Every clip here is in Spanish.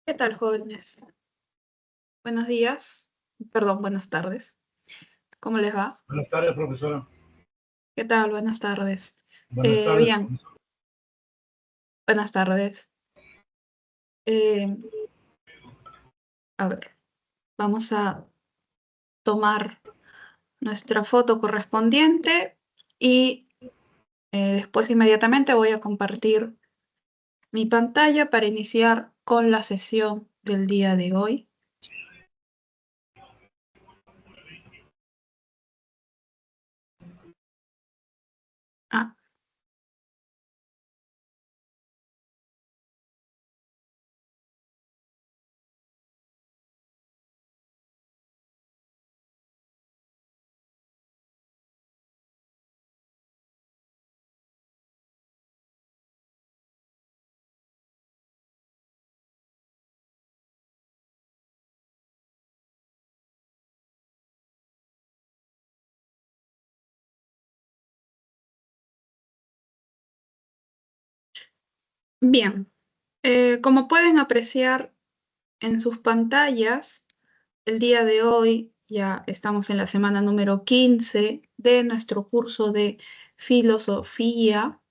¿Qué tal, jóvenes? Buenos días, perdón, buenas tardes. ¿Cómo les va? Buenas tardes, profesora. ¿Qué tal? Buenas tardes. Buenas tardes, Bien, profesor. buenas tardes. Eh, a ver, vamos a tomar nuestra foto correspondiente y después inmediatamente voy a compartir mi pantalla para iniciar con la sesión del día de hoy. Ah, bien, como pueden apreciar en sus pantallas, el día de hoy ya estamos en la semana número 15 de nuestro curso de filosofía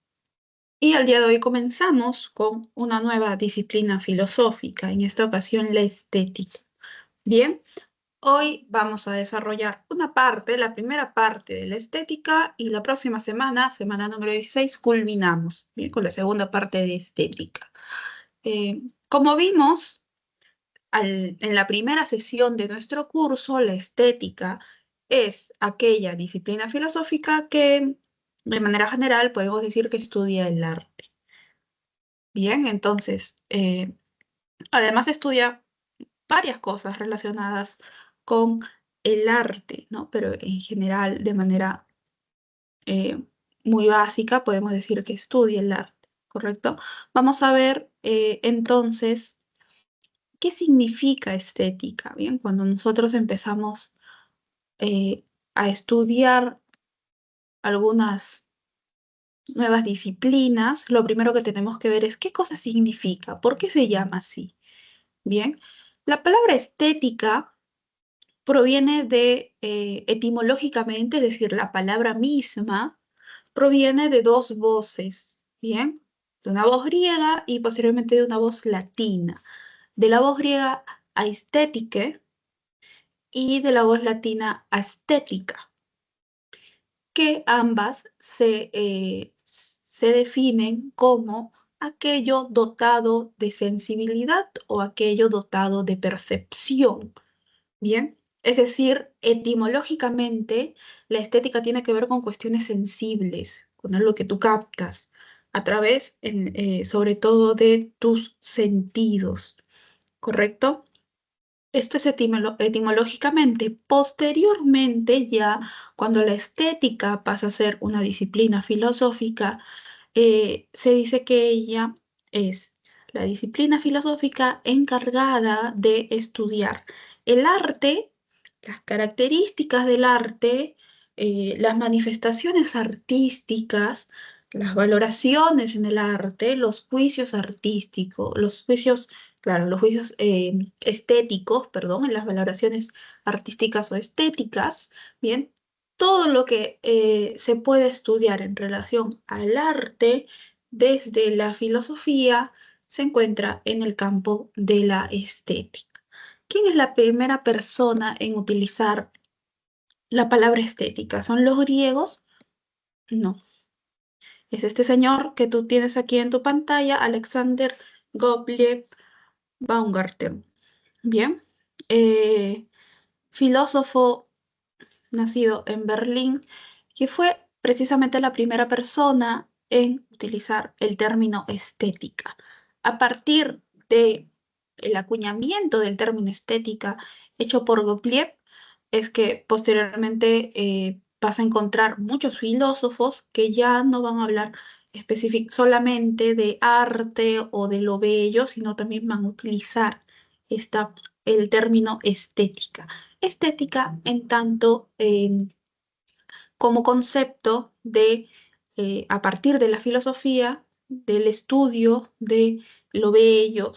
y al día de hoy comenzamos con una nueva disciplina filosófica, en esta ocasión la estética. Bien, hoy vamos a desarrollar una parte, la primera parte de la estética y la próxima semana, semana número 16, culminamos, bien, con la segunda parte de estética. Como vimos, en la primera sesión de nuestro curso, la estética es aquella disciplina filosófica que, de manera general, podemos decir que estudia el arte. Bien, entonces, además estudia varias cosas relacionadas con el arte, ¿no? Pero en general, de manera eh, muy básica, podemos decir que estudia el arte, ¿correcto? Vamos a ver entonces qué significa estética, ¿bien? Cuando nosotros empezamos eh, a estudiar algunas nuevas disciplinas, lo primero que tenemos que ver es qué cosa significa, por qué se llama así. Bien, la palabra estética proviene de, etimológicamente, es decir, la palabra misma proviene de dos voces, bien, de una voz griega y posteriormente de una voz latina. De la voz griega aesthetique y de la voz latina aesthetica, que ambas se definen como aquello dotado de sensibilidad o aquello dotado de percepción. Bien, es decir, etimológicamente la estética tiene que ver con cuestiones sensibles, con algo que tú captas a través, sobre todo, de tus sentidos, ¿correcto? Esto es etimológicamente. Posteriormente, ya cuando la estética pasa a ser una disciplina filosófica, se dice que ella es la disciplina filosófica encargada de estudiar el arte, las características del arte, las manifestaciones artísticas, las valoraciones en el arte, los juicios artísticos, los juicios, claro, los juicios estéticos, perdón, en las valoraciones artísticas o estéticas, bien, todo lo que se puede estudiar en relación al arte desde la filosofía se encuentra en el campo de la estética. ¿Quién es la primera persona en utilizar la palabra estética? ¿Son los griegos? No. Es este señor que tú tienes aquí en tu pantalla, Alexander Gottlieb Baumgarten. Bien. Eh, Filósofo nacido en Berlín, que fue precisamente la primera persona en utilizar el término estética. A partir de el acuñamiento del término estética hecho por Gottlieb, es que posteriormente vas a encontrar muchos filósofos que ya no van a hablar solamente de arte o de lo bello, sino también van a utilizar el término estética. Estética en tanto como concepto de, a partir de la filosofía, del estudio de lo bello.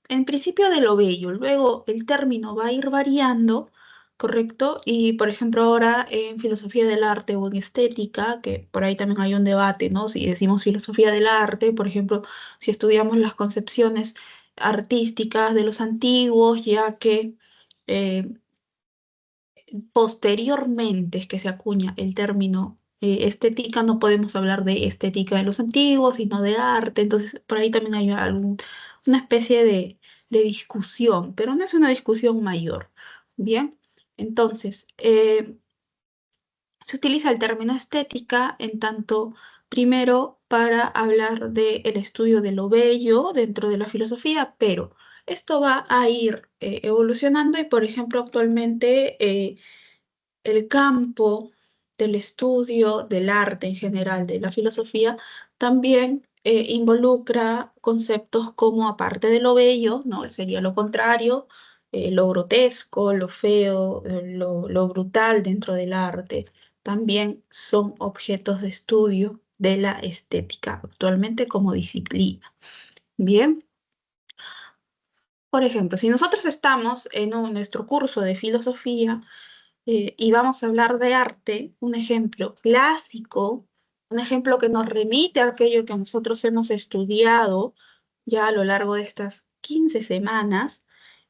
en principio de lo bello, luego el término va a ir variando, ¿correcto? Y por ejemplo ahora en filosofía del arte o en estética, que por ahí también hay un debate, ¿no? Si decimos filosofía del arte, por ejemplo, si estudiamos las concepciones artísticas de los antiguos, ya que eh, posteriormente es que se acuña el término estética, no podemos hablar de estética de los antiguos, sino de arte, entonces por ahí también hay una especie de discusión, pero no es una discusión mayor. Bien, entonces, se utiliza el término estética en tanto, primero, para hablar del estudio de lo bello dentro de la filosofía, pero esto va a ir evolucionando y, por ejemplo, actualmente el campo del estudio del arte en general, de la filosofía, también involucra conceptos como, aparte de lo bello, ¿no? Sería lo contrario, lo grotesco, lo feo, lo brutal dentro del arte, también son objetos de estudio de la estética actualmente como disciplina. Bien, por ejemplo, si nosotros estamos en nuestro curso de filosofía, y vamos a hablar de arte, un ejemplo clásico, un ejemplo que nos remite a aquello que nosotros hemos estudiado ya a lo largo de estas 15 semanas,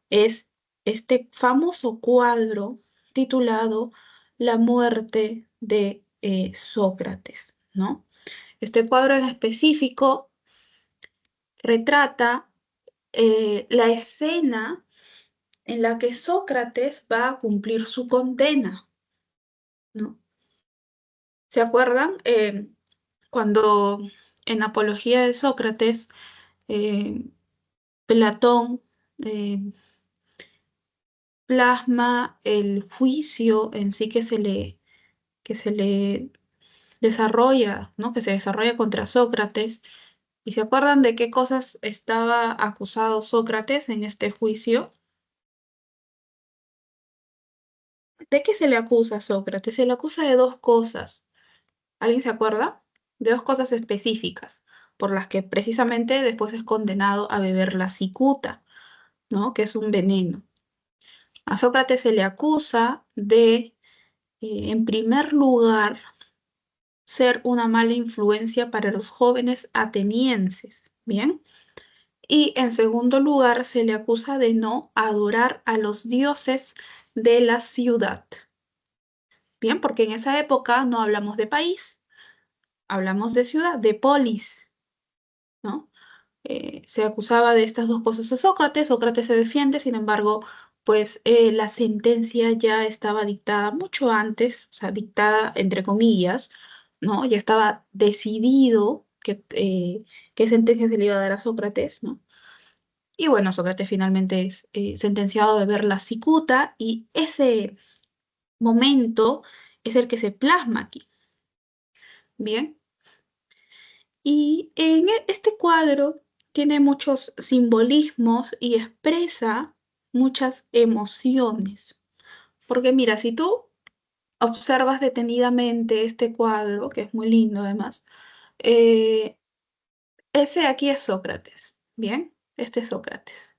es este famoso cuadro titulado La muerte de Sócrates, ¿no? Este cuadro en específico retrata la escena en la que Sócrates va a cumplir su condena, ¿no? ¿Se acuerdan? Cuando en Apología de Sócrates, eh, Platón eh, plasma el juicio en sí que se le desarrolla, ¿no? Que se desarrolla contra Sócrates. ¿Y se acuerdan de qué cosas estaba acusado Sócrates en este juicio? ¿De qué se le acusa a Sócrates? Se le acusa de dos cosas. ¿Alguien se acuerda? De dos cosas específicas, por las que precisamente después es condenado a beber la cicuta, ¿no? Que es un veneno. A Sócrates se le acusa de, en primer lugar, ser una mala influencia para los jóvenes atenienses, ¿bien? Y en segundo lugar, se le acusa de no adorar a los dioses de la ciudad, ¿bien? Porque en esa época no hablamos de país, hablamos de ciudad, de polis, ¿no? Se acusaba de estas dos cosas a Sócrates, Sócrates se defiende, sin embargo, pues la sentencia ya estaba dictada mucho antes, o sea, dictada entre comillas, ¿no? Ya estaba decidido qué sentencia se le iba a dar a Sócrates, ¿no? Y bueno, Sócrates finalmente es sentenciado a beber la cicuta y ese momento es el que se plasma aquí, ¿bien? Y en este cuadro tiene muchos simbolismos y expresa muchas emociones. Porque mira, si tú observas detenidamente este cuadro, que es muy lindo además, eh, ese aquí es Sócrates, ¿bien? Este es Sócrates.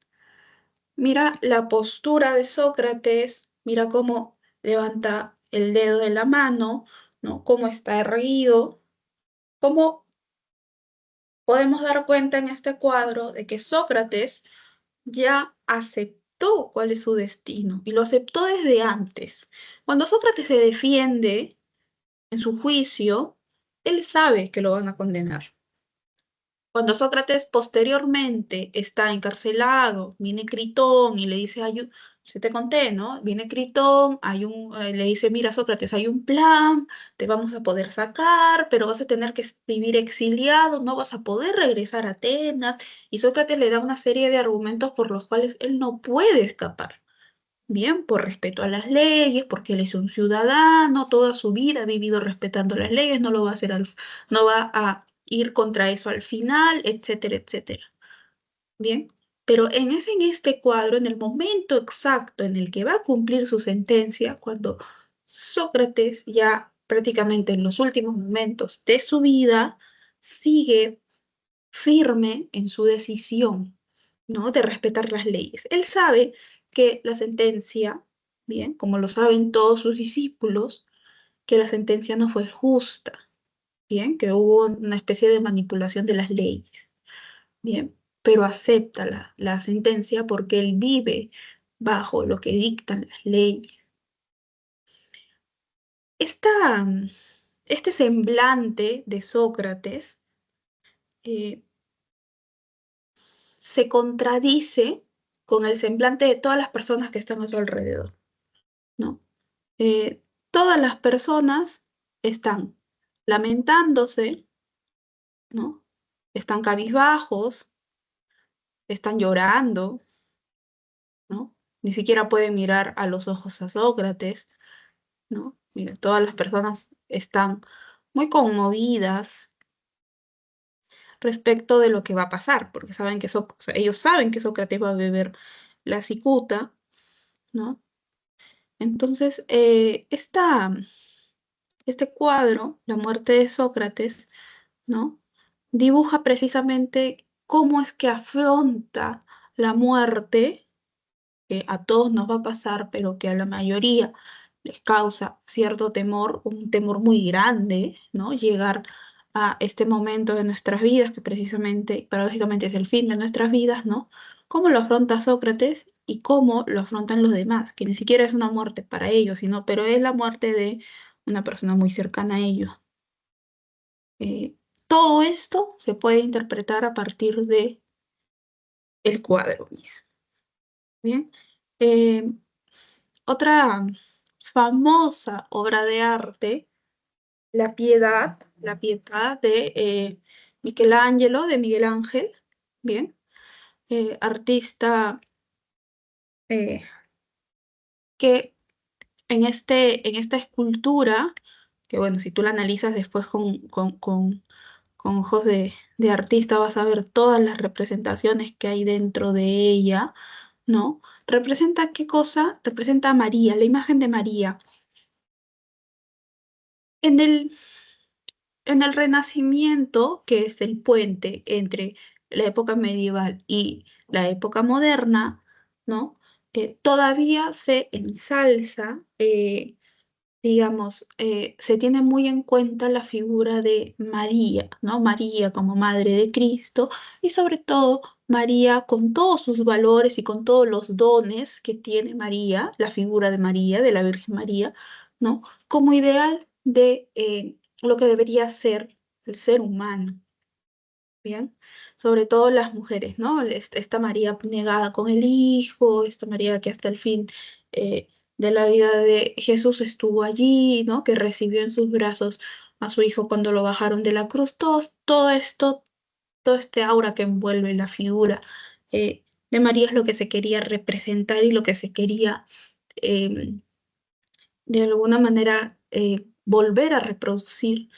Mira la postura de Sócrates, mira cómo levanta el dedo de la mano, ¿no? Cómo está erguido, cómo podemos dar cuenta en este cuadro de que Sócrates ya aceptó cuál es su destino y lo aceptó desde antes. Cuando Sócrates se defiende en su juicio, él sabe que lo van a condenar. Cuando Sócrates posteriormente está encarcelado, viene Critón y le dice, se te conté, ¿no? Viene Critón, le dice, mira Sócrates, hay un plan, te vamos a poder sacar, pero vas a tener que vivir exiliado, no vas a poder regresar a Atenas. Y Sócrates le da una serie de argumentos por los cuales él no puede escapar. Bien, por respeto a las leyes, porque él es un ciudadano, toda su vida ha vivido respetando las leyes, no lo va a hacer no va a ir contra eso al final, etcétera, etcétera. Bien, pero en este cuadro, en el momento exacto en el que va a cumplir su sentencia, cuando Sócrates ya prácticamente en los últimos momentos de su vida sigue firme en su decisión, ¿no? De respetar las leyes. Él sabe que la sentencia, bien, como lo saben todos sus discípulos, que la sentencia no fue justa, bien, que hubo una especie de manipulación de las leyes, bien, pero acepta la sentencia porque él vive bajo lo que dictan las leyes. Esta, este semblante de Sócrates eh, se contradice con el semblante de todas las personas que están a su alrededor, ¿no? Todas las personas están lamentándose, ¿no? Están cabizbajos, están llorando, ¿no? Ni siquiera pueden mirar a los ojos a Sócrates, ¿no? Mira, todas las personas están muy conmovidas respecto de lo que va a pasar, porque saben que o sea, ellos saben que Sócrates va a beber la cicuta, ¿no? Entonces, este cuadro, La muerte de Sócrates, ¿no? Dibuja precisamente cómo es que afronta la muerte, que a todos nos va a pasar, pero que a la mayoría les causa cierto temor, un temor muy grande, ¿no? Llegar a este momento de nuestras vidas, que precisamente, paradójicamente es el fin de nuestras vidas, ¿no? ¿Cómo lo afronta Sócrates y cómo lo afrontan los demás? Que ni siquiera es una muerte para ellos, sino, pero es la muerte de una persona muy cercana a ellos. Eh, Todo esto se puede interpretar a partir de el cuadro mismo. Bien. Eh, Otra famosa obra de arte, La Pietà de Michelangelo, de Miguel Ángel, bien, artista eh, que en esta escultura, que bueno, si tú la analizas después con ojos de artista, vas a ver todas las representaciones que hay dentro de ella, ¿no? ¿Representa qué cosa? Representa a María, la imagen de María. En el, en el Renacimiento, que es el puente entre la época medieval y la época moderna, ¿no? Todavía se ensalza, digamos, se tiene muy en cuenta la figura de María, ¿no? María como Madre de Cristo y sobre todo María con todos sus valores y con todos los dones que tiene María, la figura de María, de la Virgen María, ¿no? Como ideal de lo que debería ser el ser humano. Bien, sobre todo las mujeres, ¿no? Esta María negada con el Hijo, esta María que hasta el fin de la vida de Jesús estuvo allí, ¿no? Que recibió en sus brazos a su Hijo cuando lo bajaron de la cruz. Todo esto, todo este aura que envuelve la figura de María es lo que se quería representar y lo que se quería em, de alguna manera volver a reproducir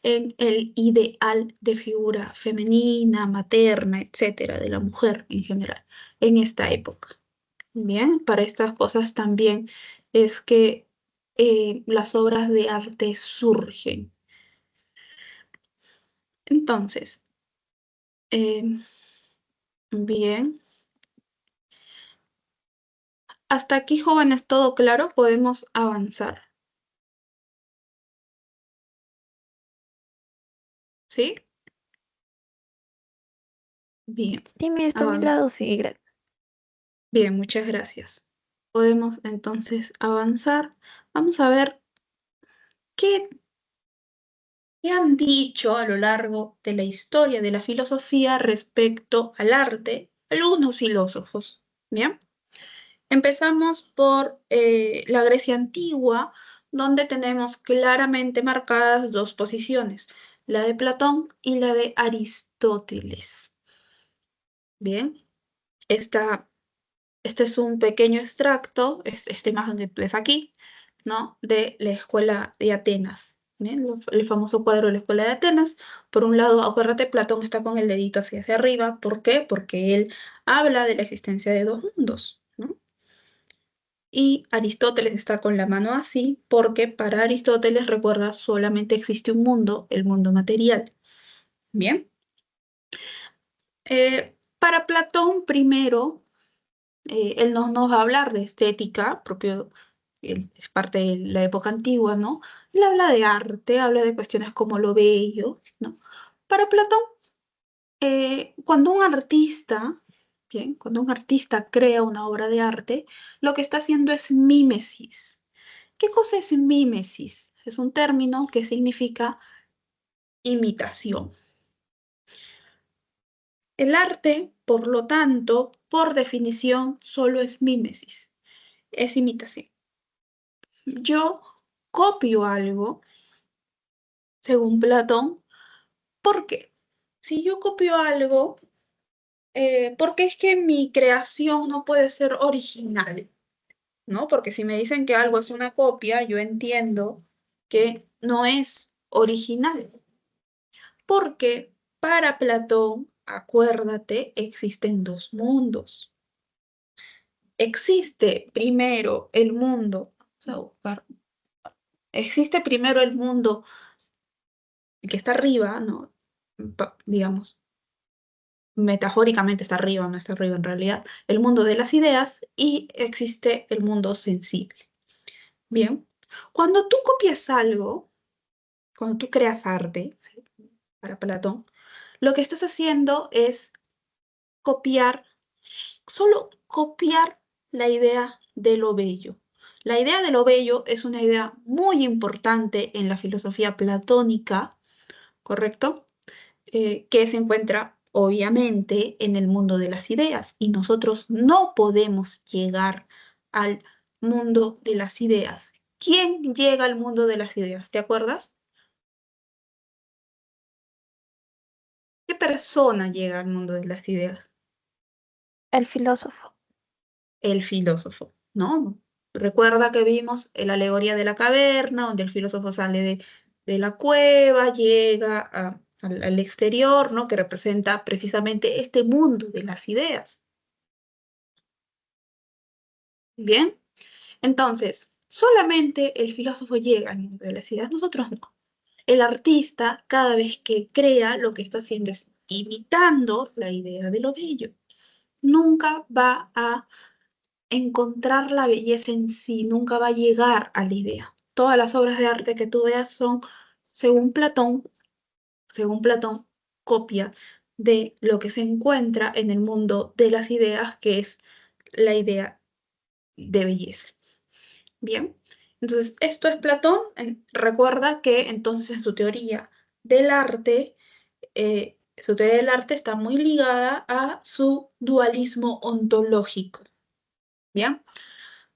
en el ideal de figura femenina, materna, etcétera, de la mujer en general, en esta época. Bien, para estas cosas también es que las obras de arte surgen. Entonces, eh, bien, hasta aquí, jóvenes, todo claro, podemos avanzar. ¿Sí? Bien. Sí, Miss, por mi Avan- lado, sí, gracias. Bien, muchas gracias. Podemos entonces avanzar. Vamos a ver qué, qué han dicho a lo largo de la historia de la filosofía respecto al arte algunos filósofos. Bien, empezamos por la Grecia antigua, donde tenemos claramente marcadas dos posiciones, la de Platón y la de Aristóteles. Bien, esta este es un pequeño extracto, esta imagen que tú ves aquí, ¿no? De la escuela de Atenas. ¿Bien? El famoso cuadro de la escuela de Atenas. Por un lado, acuérdate, Platón está con el dedito hacia arriba. ¿Por qué? Porque él habla de la existencia de dos mundos, ¿no? Y Aristóteles está con la mano así, porque para Aristóteles, recuerda, solamente existe un mundo, el mundo material. Bien. Para Platón, primero, él nos va a hablar de estética, propio, es parte de la época antigua, ¿no? Él habla de arte, habla de cuestiones como lo bello, ¿no? Para Platón, cuando un artista, bien, cuando un artista crea una obra de arte, lo que está haciendo es mímesis. ¿Qué cosa es mímesis? Es un término que significa imitación. El arte, por lo tanto, por definición, solo es mímesis, es imitación. Yo copio algo, según Platón, ¿por qué? Si yo copio algo, ¿por qué es que mi creación no puede ser original? ¿No? Porque si me dicen que algo es una copia, yo entiendo que no es original. Porque para Platón, acuérdate, existen dos mundos. Existe primero el mundo, vamos a buscar, existe primero el mundo que está arriba, ¿no? Digamos, metafóricamente está arriba, no está arriba en realidad, el mundo de las ideas y existe el mundo sensible. Bien, cuando tú copias algo, cuando tú creas arte, ¿sí? Para Platón, lo que estás haciendo es copiar, solo copiar la idea de lo bello. La idea de lo bello es una idea muy importante en la filosofía platónica, ¿correcto? Que se encuentra obviamente en el mundo de las ideas y nosotros no podemos llegar al mundo de las ideas. ¿Quién llega al mundo de las ideas? ¿Te acuerdas? ¿Qué persona llega al mundo de las ideas? El filósofo. El filósofo, ¿no? Recuerda que vimos la alegoría de la caverna, donde el filósofo sale de la cueva, llega al exterior, ¿no? Que representa precisamente este mundo de las ideas. Bien, entonces, solamente el filósofo llega al mundo de las ideas, nosotros no. El artista, cada vez que crea, lo que está haciendo es imitando la idea de lo bello. Nunca va a encontrar la belleza en sí, nunca va a llegar a la idea. Todas las obras de arte que tú veas son, según Platón, según Platón, copia de lo que se encuentra en el mundo de las ideas, que es la idea de belleza. Bien, entonces esto es Platón. Recuerda que entonces en su teoría del arte está muy ligada a su dualismo ontológico. Bien.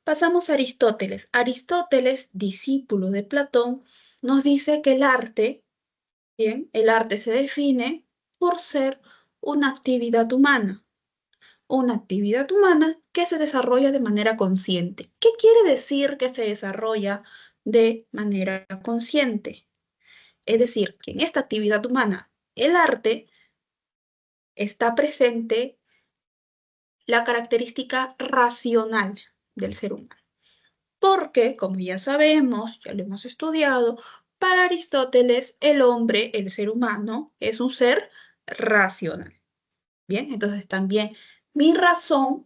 Pasamos a Aristóteles. Aristóteles, discípulo de Platón, nos dice que el arte, bien, el arte se define por ser una actividad humana que se desarrolla de manera consciente. ¿Qué quiere decir que se desarrolla de manera consciente? Es decir, que en esta actividad humana, el arte, está presente la característica racional del ser humano. Porque, como ya sabemos, ya lo hemos estudiado, para Aristóteles el hombre, el ser humano, es un ser racional. Bien, entonces también mi razón,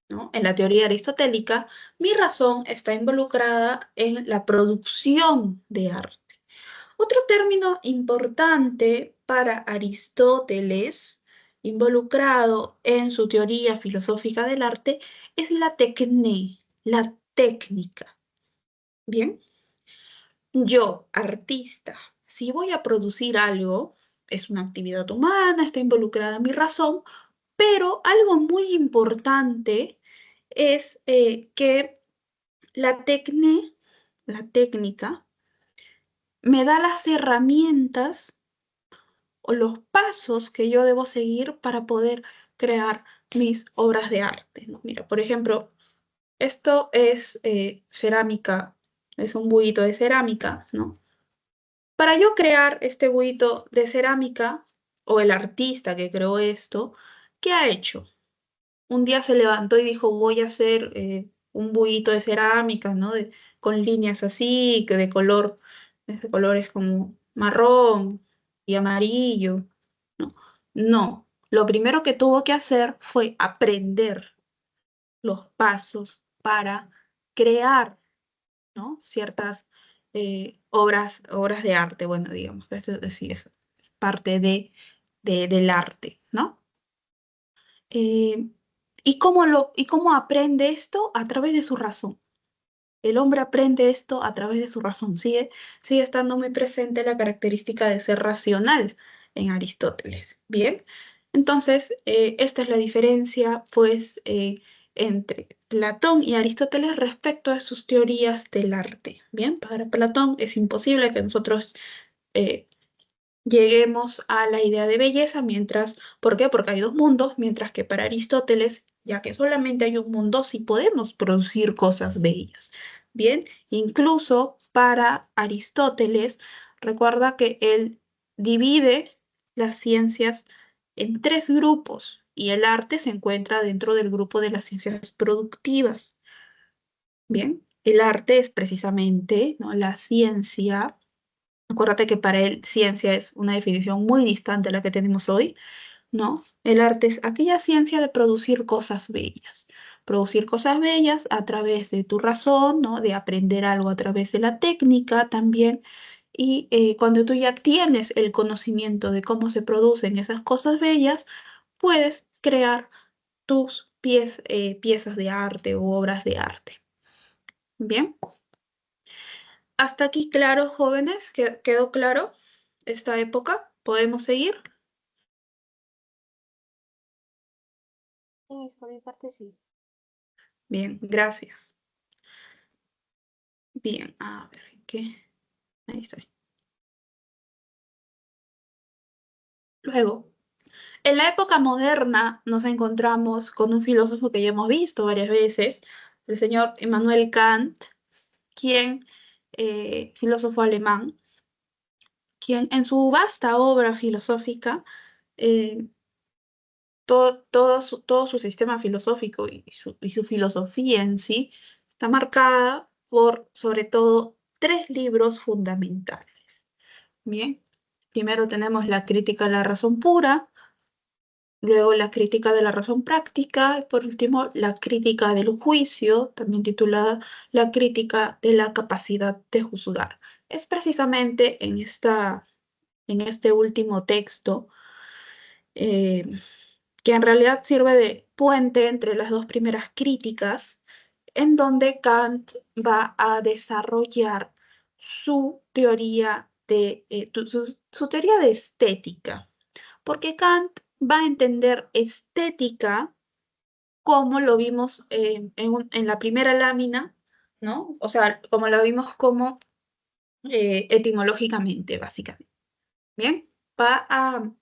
¿no? En la teoría aristotélica, mi razón está involucrada en la producción de arte. Otro término importante para Aristóteles, involucrado en su teoría filosófica del arte, es la tecné, la técnica. Bien, yo, artista, si voy a producir algo, es una actividad humana, está involucrada mi razón, pero algo muy importante es que la técnica, me da las herramientas o los pasos que yo debo seguir para poder crear mis obras de arte, ¿no? Mira, por ejemplo, esto es cerámica, es un bullito de cerámica, ¿no? Para yo crear este buito de cerámica, o el artista que creó esto, ¿qué ha hecho? Un día se levantó y dijo, voy a hacer un buito de cerámica, ¿no? Con líneas así, que de colores como marrón y amarillo, ¿no? No. Lo primero que tuvo que hacer fue aprender los pasos para crear, ¿no? Ciertas obras de arte. Bueno, digamos que esto sí es parte del arte, ¿no? Eh, ¿Y cómo aprende esto? A través de su razón. El hombre aprende esto a través de su razón. Sigue estando muy presente la característica de ser racional en Aristóteles. Bien, entonces esta es la diferencia, pues, entre Platón y Aristóteles respecto a sus teorías del arte. Bien, para Platón es imposible que nosotros eh, lleguemos a la idea de belleza, ¿por qué? Porque hay dos mundos, mientras que para Aristóteles, ya que solamente hay un mundo, sí podemos producir cosas bellas. Bien, incluso para Aristóteles, recuerda que él divide las ciencias en tres grupos y el arte se encuentra dentro del grupo de las ciencias productivas. Bien, el arte es precisamente, ¿no?, la ciencia. Acuérdate que para él ciencia es una definición muy distante a la que tenemos hoy, ¿no? El arte es aquella ciencia de producir cosas bellas. Producir cosas bellas a través de tu razón, ¿no? De aprender algo a través de la técnica también. Y cuando tú ya tienes el conocimiento de cómo se producen esas cosas bellas, puedes crear tus piezas de arte o obras de arte. Bien. Hasta aquí, claro, jóvenes, ¿quedó claro esta época? ¿Podemos seguir? Sí, por mi parte sí. Bien, gracias. Bien, a ver, ¿qué? Ahí estoy. Luego, en la época moderna nos encontramos con un filósofo que ya hemos visto varias veces, el señor Immanuel Kant, filósofo alemán, quien en su vasta obra filosófica eh, todo su sistema filosófico y su filosofía en sí está marcada por, sobre todo, tres libros fundamentales. Bien, primero tenemos la crítica de la razón pura, luego la crítica de la razón práctica y por último la crítica del juicio, también titulada la crítica de la capacidad de juzgar. Es precisamente en este último texto eh, que en realidad sirve de puente entre las dos primeras críticas, en donde Kant va a desarrollar su teoría su teoría de estética, porque Kant va a entender estética como lo vimos en la primera lámina, ¿no? O sea, como lo vimos como etimológicamente, básicamente. Bien, va a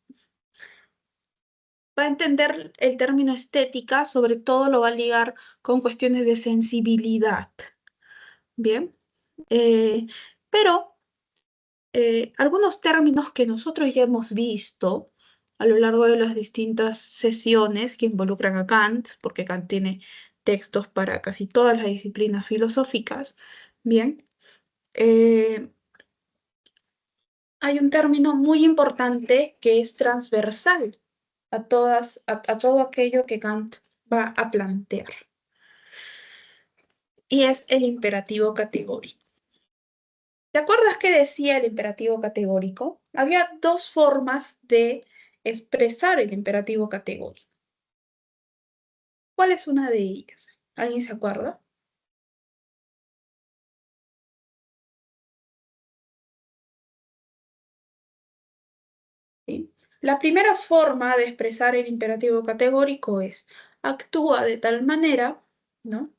va a entender el término estética, sobre todo lo va a ligar con cuestiones de sensibilidad. Bien, Eh, pero algunos términos que nosotros ya hemos visto a lo largo de las distintas sesiones que involucran a Kant, porque Kant tiene textos para casi todas las disciplinas filosóficas, bien, eh, hay un término muy importante que es transversal a todo aquello que Kant va a plantear. Y es el imperativo categórico. ¿Te acuerdas qué decía el imperativo categórico? Había dos formas de expresar el imperativo categórico. ¿Cuál es una de ellas? ¿Alguien se acuerda? ¿Sí? La primera forma de expresar el imperativo categórico es actúa de tal manera, ¿no?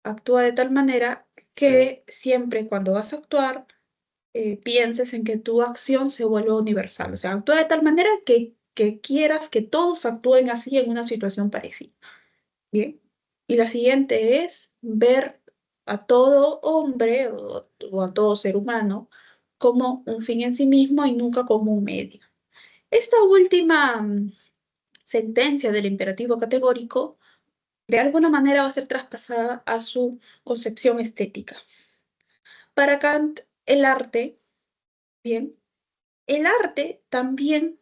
Actúa de tal manera que siempre cuando vas a actuar pienses en que tu acción se vuelva universal. O sea, actúa de tal manera que quieras que todos actúen así en una situación parecida. Bien. Y la siguiente es ver a todo hombre o a todo ser humano como un fin en sí mismo y nunca como un medio. Esta última sentencia del imperativo categórico de alguna manera va a ser traspasada a su concepción estética. Para Kant, el arte, bien, el arte también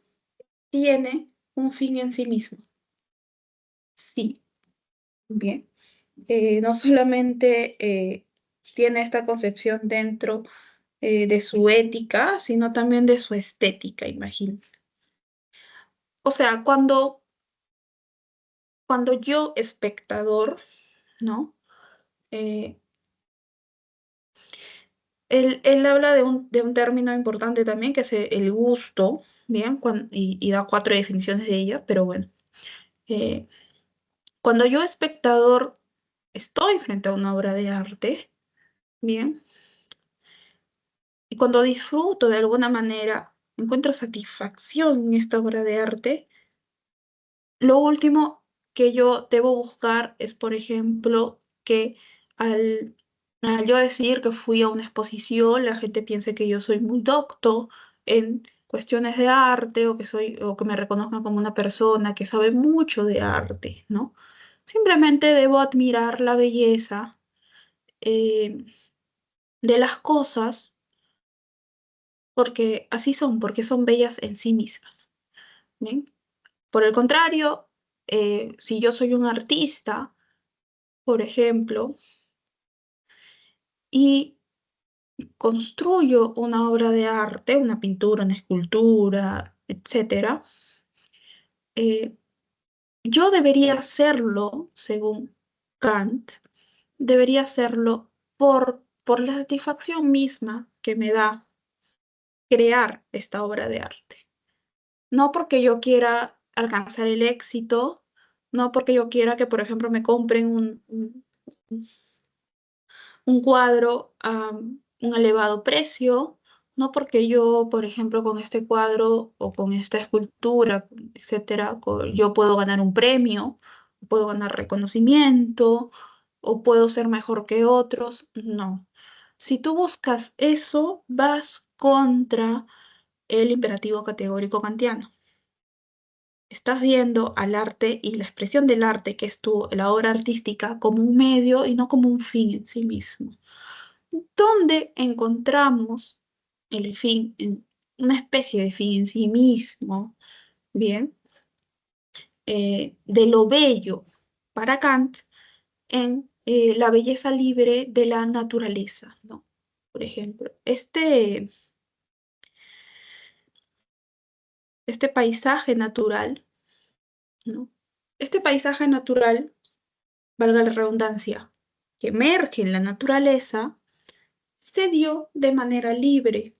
tiene un fin en sí mismo. Sí, bien. No solamente tiene esta concepción dentro de su ética, sino también de su estética, imagínate. O sea, cuando yo, espectador, ¿no? Eh, él habla de un término importante también, que es el gusto, ¿bien? Y da 4 definiciones de ella, pero bueno. Eh, Cuando yo, espectador, estoy frente a una obra de arte, ¿bien? Y cuando disfruto de alguna manera, encuentro satisfacción en esta obra de arte, lo último que yo debo buscar es, por ejemplo, que al, al yo decir que fui a una exposición, la gente piense que yo soy muy docto en cuestiones de arte o que me reconozcan como una persona que sabe mucho de arte, ¿no? Simplemente debo admirar la belleza eh, de las cosas porque así son, porque son bellas en sí mismas, ¿bien? Por el contrario, si yo soy un artista, por ejemplo, y construyo una obra de arte, una pintura, una escultura, etcétera, eh, yo debería hacerlo, según Kant, debería hacerlo por la satisfacción misma que me da crear esta obra de arte. No porque yo quiera alcanzar el éxito, no porque yo quiera que, por ejemplo, me compren un cuadro a un elevado precio, no porque yo, por ejemplo, con este cuadro o con esta escultura, etcétera, yo puedo ganar un premio, puedo ganar reconocimiento o puedo ser mejor que otros. No. Si tú buscas eso, vas contra el imperativo categórico kantiano. Estás viendo al arte y la expresión del arte, que es la obra artística, como un medio y no como un fin en sí mismo. ¿Dónde encontramos el fin, una especie de fin en sí mismo, bien, de lo bello para Kant en la belleza libre de la naturaleza, ¿no? Por ejemplo, este paisaje natural, ¿no? Este paisaje natural, valga la redundancia, que emerge en la naturaleza, se dio de manera libre.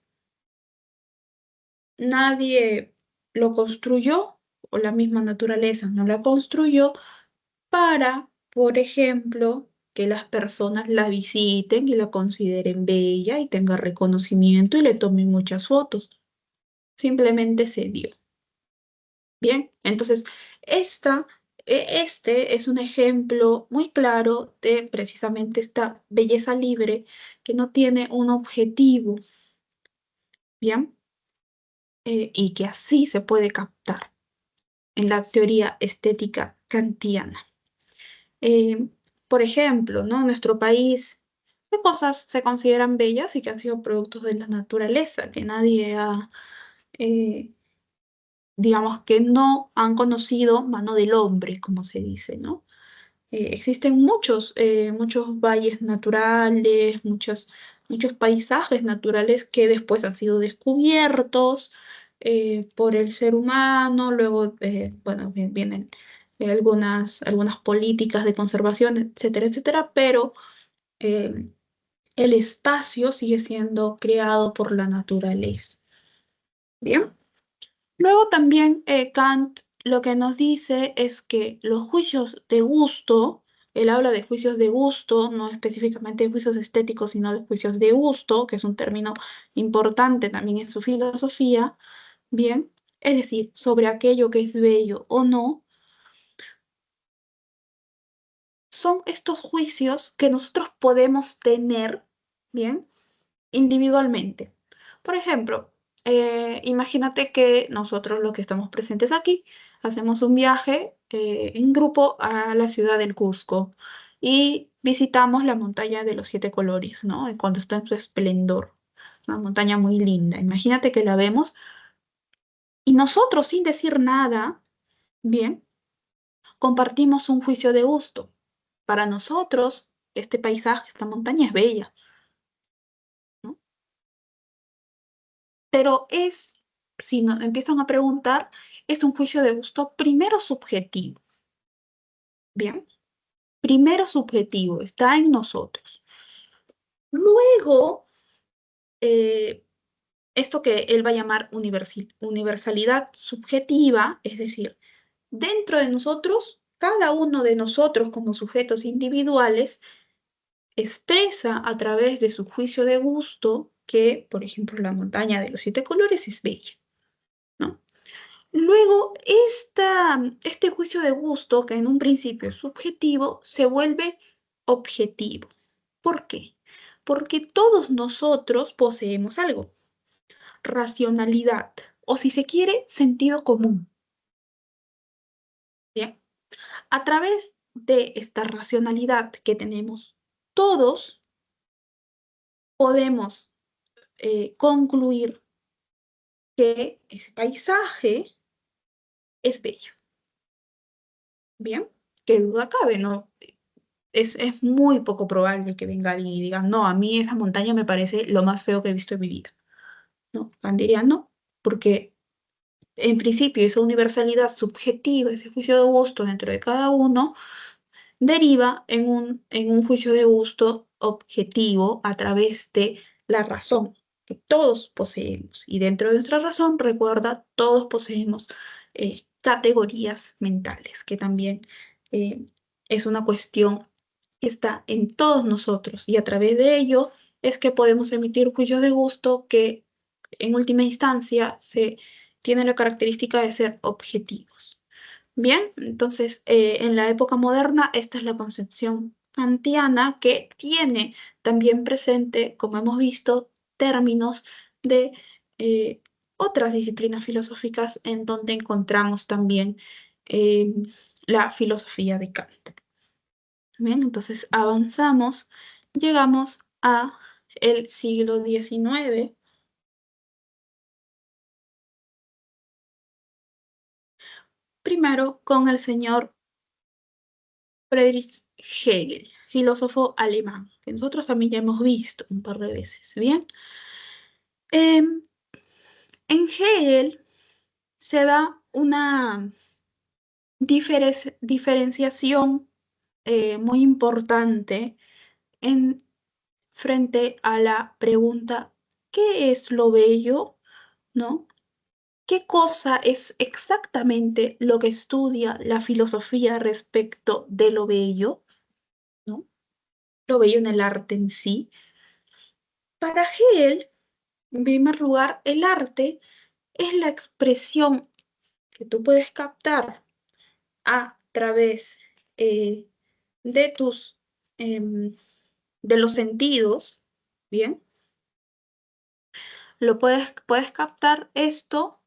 Nadie lo construyó, o la misma naturaleza no la construyó, para, por ejemplo, que las personas la visiten y la consideren bella y tenga reconocimiento y le tomen muchas fotos. Simplemente se dio. Bien, entonces, este es un ejemplo muy claro de precisamente esta belleza libre que no tiene un objetivo, ¿bien? Y que así se puede captar en la teoría estética kantiana. Eh, por ejemplo, ¿no? En nuestro país, ¿qué cosas se consideran bellas y que han sido productos de la naturaleza, que nadie ha, eh, digamos, que no han conocido mano del hombre, como se dice, ¿no? Existen muchos valles naturales, muchos paisajes naturales que después han sido descubiertos por el ser humano. Luego, bueno, vienen algunas políticas de conservación, etcétera, etcétera, pero eh, el espacio sigue siendo creado por la naturaleza. Bien. Luego también Kant lo que nos dice es que los juicios de gusto, él habla de juicios de gusto, no específicamente de juicios estéticos, sino de juicios de gusto, que es un término importante también en su filosofía, bien, es decir, sobre aquello que es bello o no, son estos juicios que nosotros podemos tener, bien, individualmente. Por ejemplo, imagínate que nosotros los que estamos presentes aquí hacemos un viaje en grupo a la ciudad del Cusco y visitamos la montaña de los 7 colores, ¿no? Cuando está en su esplendor, una montaña muy linda. Imagínate que la vemos y nosotros sin decir nada, Bien, compartimos un juicio de gusto. Para nosotros, este paisaje, esta montaña es bella, ¿no? Pero si nos empiezan a preguntar, es un juicio de gusto primero subjetivo. Bien, primero subjetivo, está en nosotros. Luego, eh, esto que él va a llamar universalidad subjetiva, es decir, dentro de nosotros, cada uno de nosotros como sujetos individuales expresa a través de su juicio de gusto que, por ejemplo, la montaña de los 7 colores es bella, ¿no? Luego, este juicio de gusto, que en un principio es subjetivo, se vuelve objetivo. ¿Por qué? Porque todos nosotros poseemos algo, racionalidad, o si se quiere, sentido común. Bien, a través de esta racionalidad que tenemos todos, podemos concluir que ese paisaje es bello. Bien, qué duda cabe, ¿no? Es muy poco probable que venga alguien y diga, no, a mí esa montaña me parece lo más feo que he visto en mi vida. No, Juan diría no, porque en principio esa universalidad subjetiva, ese juicio de gusto dentro de cada uno, deriva en un juicio de gusto objetivo a través de la razón que todos poseemos. Y dentro de nuestra razón, recuerda, todos poseemos categorías mentales, que también eh, es una cuestión que está en todos nosotros. Y a través de ello es que podemos emitir juicios de gusto que en última instancia se tienen la característica de ser objetivos. Bien, entonces en la época moderna esta es la concepción kantiana que tiene también presente, como hemos visto, términos de eh, otras disciplinas filosóficas en donde encontramos también eh, la filosofía de Kant. Bien, entonces avanzamos, llegamos a el siglo XIX, primero con el señor Friedrich Hegel, filósofo alemán, que nosotros también ya hemos visto un par de veces, ¿bien? Em, en Hegel se da una diferenciación muy importante en, frente a la pregunta, ¿qué es lo bello? ¿No? ¿Qué cosa es exactamente lo que estudia la filosofía respecto de lo bello? ¿No? Lo bello en el arte en sí. Para Hegel, en primer lugar, el arte es la expresión que tú puedes captar a través eh, de em, de los sentidos, ¿bien? Puedes captar esto,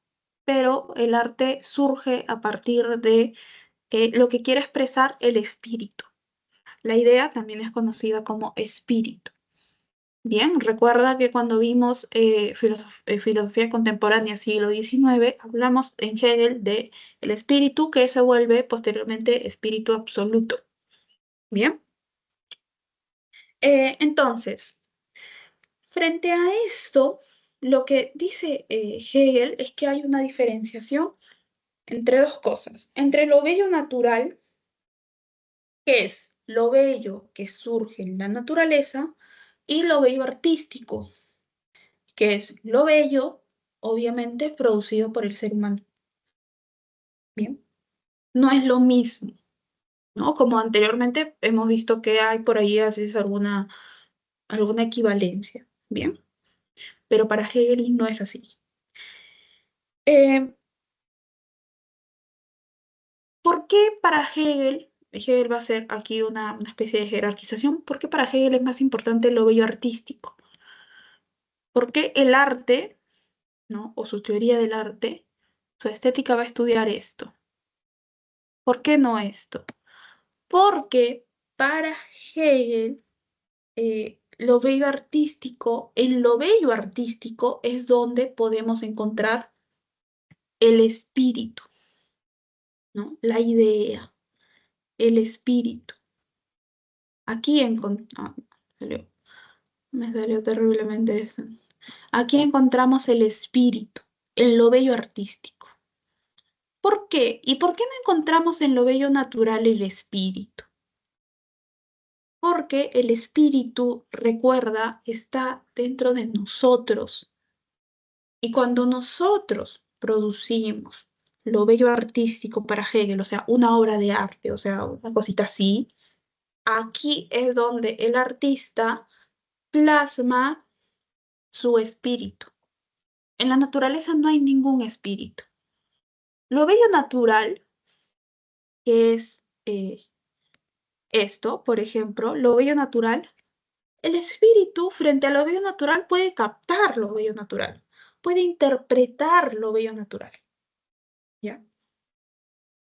pero el arte surge a partir de lo que quiere expresar el espíritu. La idea también es conocida como espíritu. Bien, recuerda que cuando vimos filosofía contemporánea siglo XIX, hablamos en Hegel de el espíritu que se vuelve posteriormente espíritu absoluto. Bien, entonces, frente a esto, lo que dice Hegel es que hay una diferenciación entre dos cosas, entre lo bello natural, que es lo bello que surge en la naturaleza, y lo bello artístico, que es lo bello, obviamente, producido por el ser humano. Bien, no es lo mismo, ¿no? Como anteriormente hemos visto que hay por ahí a veces alguna equivalencia, bien, pero para Hegel no es así. Eh, ¿Por qué para Hegel va a hacer aquí una especie de jerarquización? ¿Por qué para Hegel es más importante lo bello artístico? Porque el arte, ¿no? O su teoría del arte, su estética va a estudiar esto. ¿Por qué no esto? Porque para Hegel, en lo bello artístico es donde podemos encontrar el espíritu. ¿no? La idea, el espíritu. Aquí me salió terriblemente eso. Aquí encontramos el espíritu, en lo bello artístico. ¿Por qué? ¿Y por qué no encontramos en lo bello natural el espíritu? Porque el espíritu, recuerda, está dentro de nosotros. Y cuando nosotros producimos lo bello artístico para Hegel, o sea, una obra de arte, o sea, una cosita así, aquí es donde el artista plasma su espíritu. En la naturaleza no hay ningún espíritu. Lo bello natural, que es esto, por ejemplo, lo bello natural, el espíritu frente a lo bello natural puede captar lo bello natural, puede interpretar lo bello natural, ¿ya?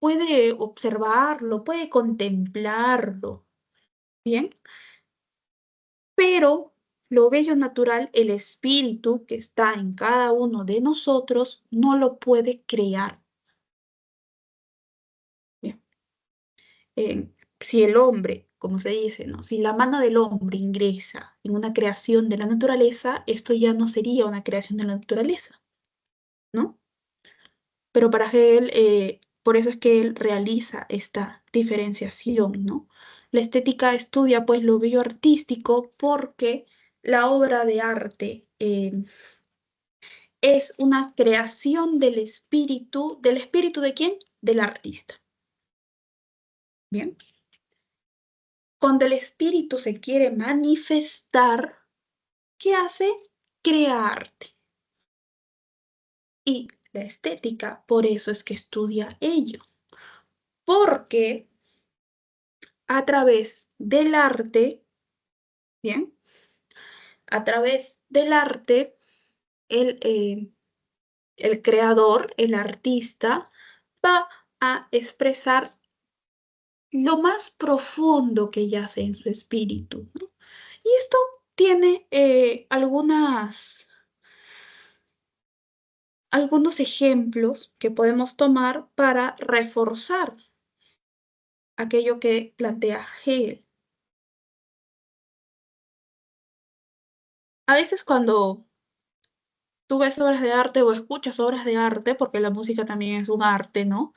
Puede observarlo, puede contemplarlo, ¿bien? Pero lo bello natural, el espíritu que está en cada uno de nosotros, no lo puede crear. Bien. Si el hombre, como se dice, ¿no? Si la mano del hombre ingresa en una creación de la naturaleza, esto ya no sería una creación de la naturaleza, ¿no? Pero para Hegel, por eso es que él realiza esta diferenciación, ¿no? La estética estudia pues lo bello artístico porque la obra de arte es una creación ¿del espíritu de quién? Del artista. Bien. Cuando el espíritu se quiere manifestar, ¿qué hace? Crea arte. Y la estética, por eso es que estudia ello, porque a través del arte, ¿bien? A través del arte, el, eh, el creador, el artista, va a expresar lo más profundo que yace en su espíritu, ¿no? Y esto tiene algunos ejemplos que podemos tomar para reforzar aquello que plantea Hegel. A veces cuando tú ves obras de arte o escuchas obras de arte, porque la música también es un arte, ¿no?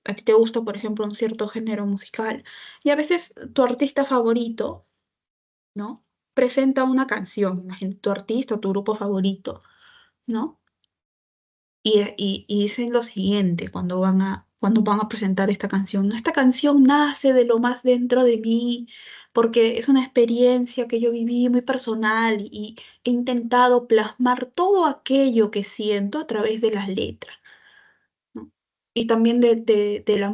A ti te gusta, por ejemplo, un cierto género musical, y a veces tu artista favorito, ¿no? Presenta una canción, imagínate tu artista o tu grupo favorito, ¿no? Y dicen lo siguiente cuando van a presentar esta canción. "No, esta canción nace de lo más dentro de mí, porque es una experiencia que yo viví muy personal y he intentado plasmar todo aquello que siento a través de las letras, ¿no? Y también de la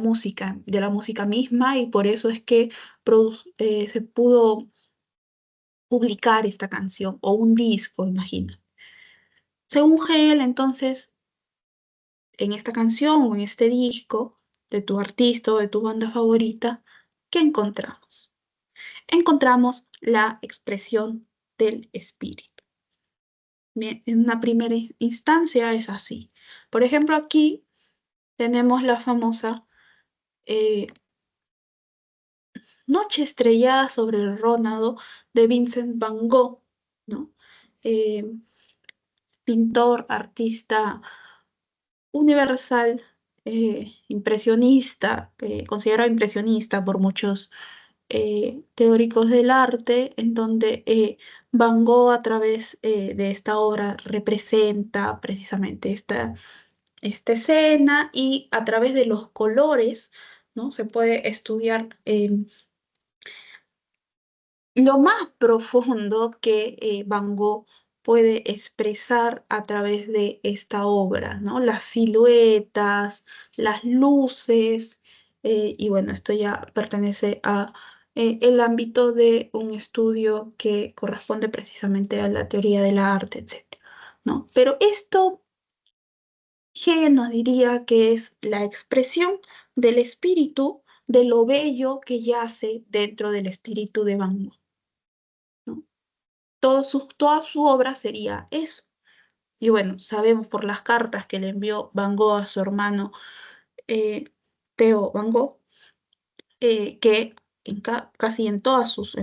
música misma, y por eso es que se pudo publicar esta canción, o un disco, imagina. Según Hegel, entonces, en esta canción o en este disco de tu artista o de tu banda favorita, ¿qué encontramos? Encontramos la expresión del espíritu. Bien, en una primera instancia es así. Por ejemplo, aquí tenemos la famosa eh, Noche estrellada sobre el Rónado de Vincent Van Gogh, ¿no? Eh, Pintor, artista universal, impresionista, considerado impresionista por muchos teóricos del arte, en donde Van Gogh a través de esta obra representa precisamente esta escena, y a través de los colores, ¿no? Se puede estudiar lo más profundo que Van Gogh puede expresar a través de esta obra, ¿no? Las siluetas, las luces, y bueno, esto ya pertenece a el ámbito de un estudio que corresponde precisamente a la teoría del arte, etc., ¿no? Pero esto, Hegel nos diría que es la expresión del espíritu, de lo bello que yace dentro del espíritu de Van Gogh, ¿no? Toda su obra sería eso. Y bueno, sabemos por las cartas que le envió Van Gogh a su hermano, eh, Theo Van Gogh, que casi en todos sus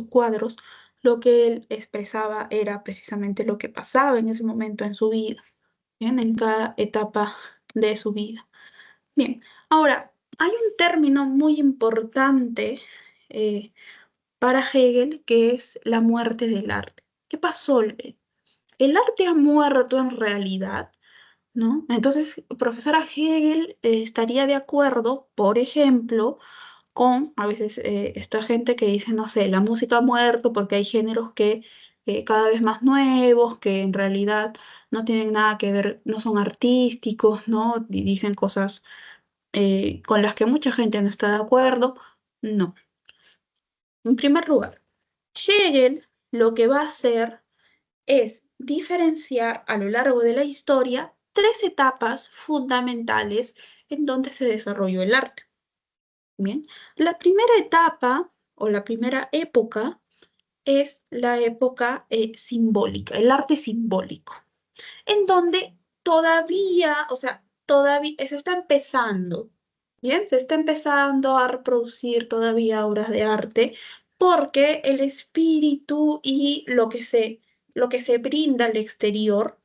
cuadros, lo que él expresaba era precisamente lo que pasaba en ese momento en su vida, ¿bien? En cada etapa de su vida. Bien, ahora, hay un término muy importante para Hegel que es la muerte del arte. ¿Qué pasó? ¿El arte ha muerto en realidad? ¿No? Entonces, profesora Hegel estaría de acuerdo, por ejemplo, con a veces esta gente que dice, no sé, la música ha muerto porque hay géneros que cada vez más nuevos, que en realidad no tienen nada que ver, no son artísticos, ¿no? Y dicen cosas con las que mucha gente no está de acuerdo. No. En primer lugar, Hegel lo que va a hacer es diferenciar a lo largo de la historia tres etapas fundamentales en donde se desarrolló el arte. Bien, la primera etapa o la primera época es la época simbólica, el arte simbólico, en donde todavía, o sea, todavía se está empezando, bien, se está empezando a reproducir todavía obras de arte porque el espíritu y lo que se brinda al exterior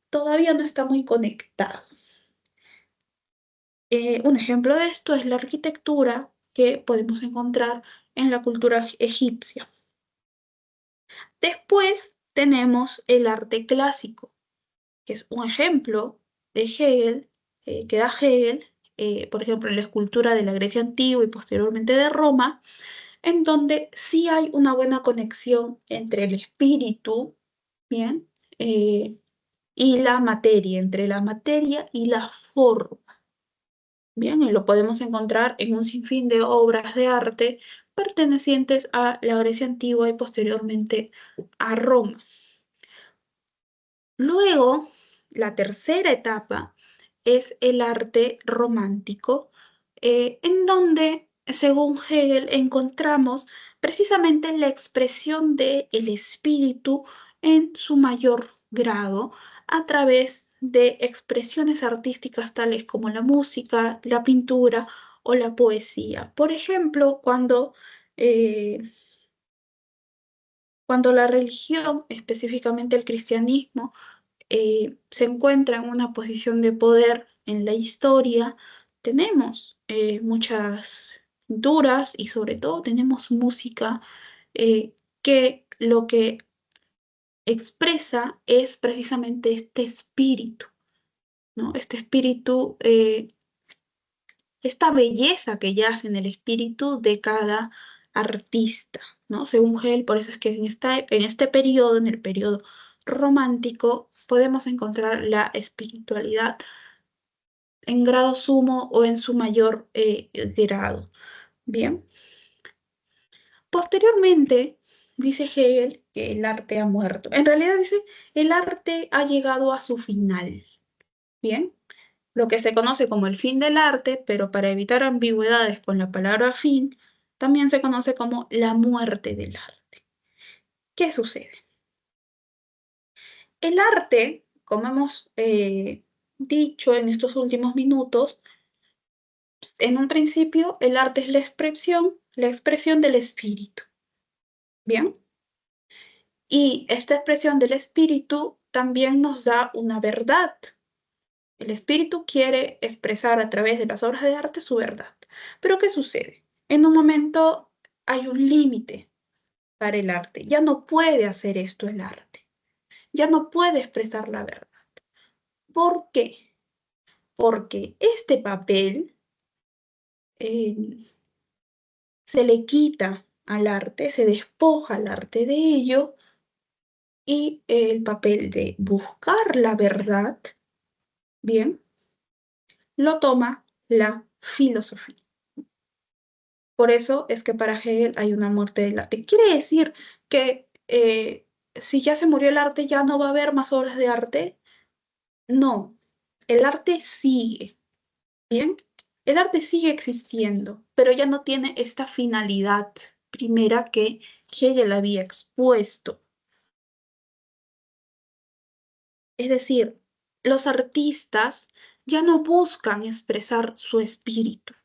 todavía no está muy conectado. Un ejemplo de esto es la arquitectura que podemos encontrar en la cultura egipcia. Después tenemos el arte clásico, que es un ejemplo de Hegel, que da Hegel, por ejemplo, en la escultura de la Grecia antigua y posteriormente de Roma, en donde sí hay una buena conexión entre el espíritu, ¿bien? Y la materia, entre la materia y la forma. Bien, y lo podemos encontrar en un sinfín de obras de arte pertenecientes a la Grecia antigua y posteriormente a Roma. Luego, la tercera etapa es el arte romántico, en donde, según Hegel, encontramos precisamente la expresión del espíritu en su mayor grado a través de expresiones artísticas tales como la música, la pintura o la poesía. Por ejemplo, cuando la religión, específicamente el cristianismo, se encuentra en una posición de poder en la historia, tenemos muchas pinturas y sobre todo tenemos música que lo que expresa es precisamente este espíritu, ¿no? Este espíritu, esta belleza que yace en el espíritu de cada artista, ¿no? Según Hegel, por eso es que en este periodo, en el periodo romántico, podemos encontrar la espiritualidad en grado sumo o en su mayor grado. Bien. Posteriormente, dice Hegel que el arte ha muerto. En realidad dice, el arte ha llegado a su final. Bien. Lo que se conoce como el fin del arte, pero para evitar ambigüedades con la palabra fin, también se conoce como la muerte del arte. ¿Qué sucede? El arte, como hemos dicho en estos últimos minutos, en un principio el arte es la expresión del espíritu. ¿Bien? Y esta expresión del espíritu también nos da una verdad. El espíritu quiere expresar a través de las obras de arte su verdad. Pero ¿qué sucede? En un momento hay un límite para el arte. Ya no puede hacer esto el arte. Ya no puede expresar la verdad. ¿Por qué? Porque este papel se le quita al arte, se despoja al arte de ello y el papel de buscar la verdad, bien, lo toma la filosofía. Por eso es que para Hegel hay una muerte del arte. Quiere decir que si ya se murió el arte, ya no va a haber más obras de arte. No, el arte sigue, ¿bien? El arte sigue existiendo, pero ya no tiene esta finalidad primera que Hegel había expuesto. Es decir, los artistas ya no buscan expresar su espíritu,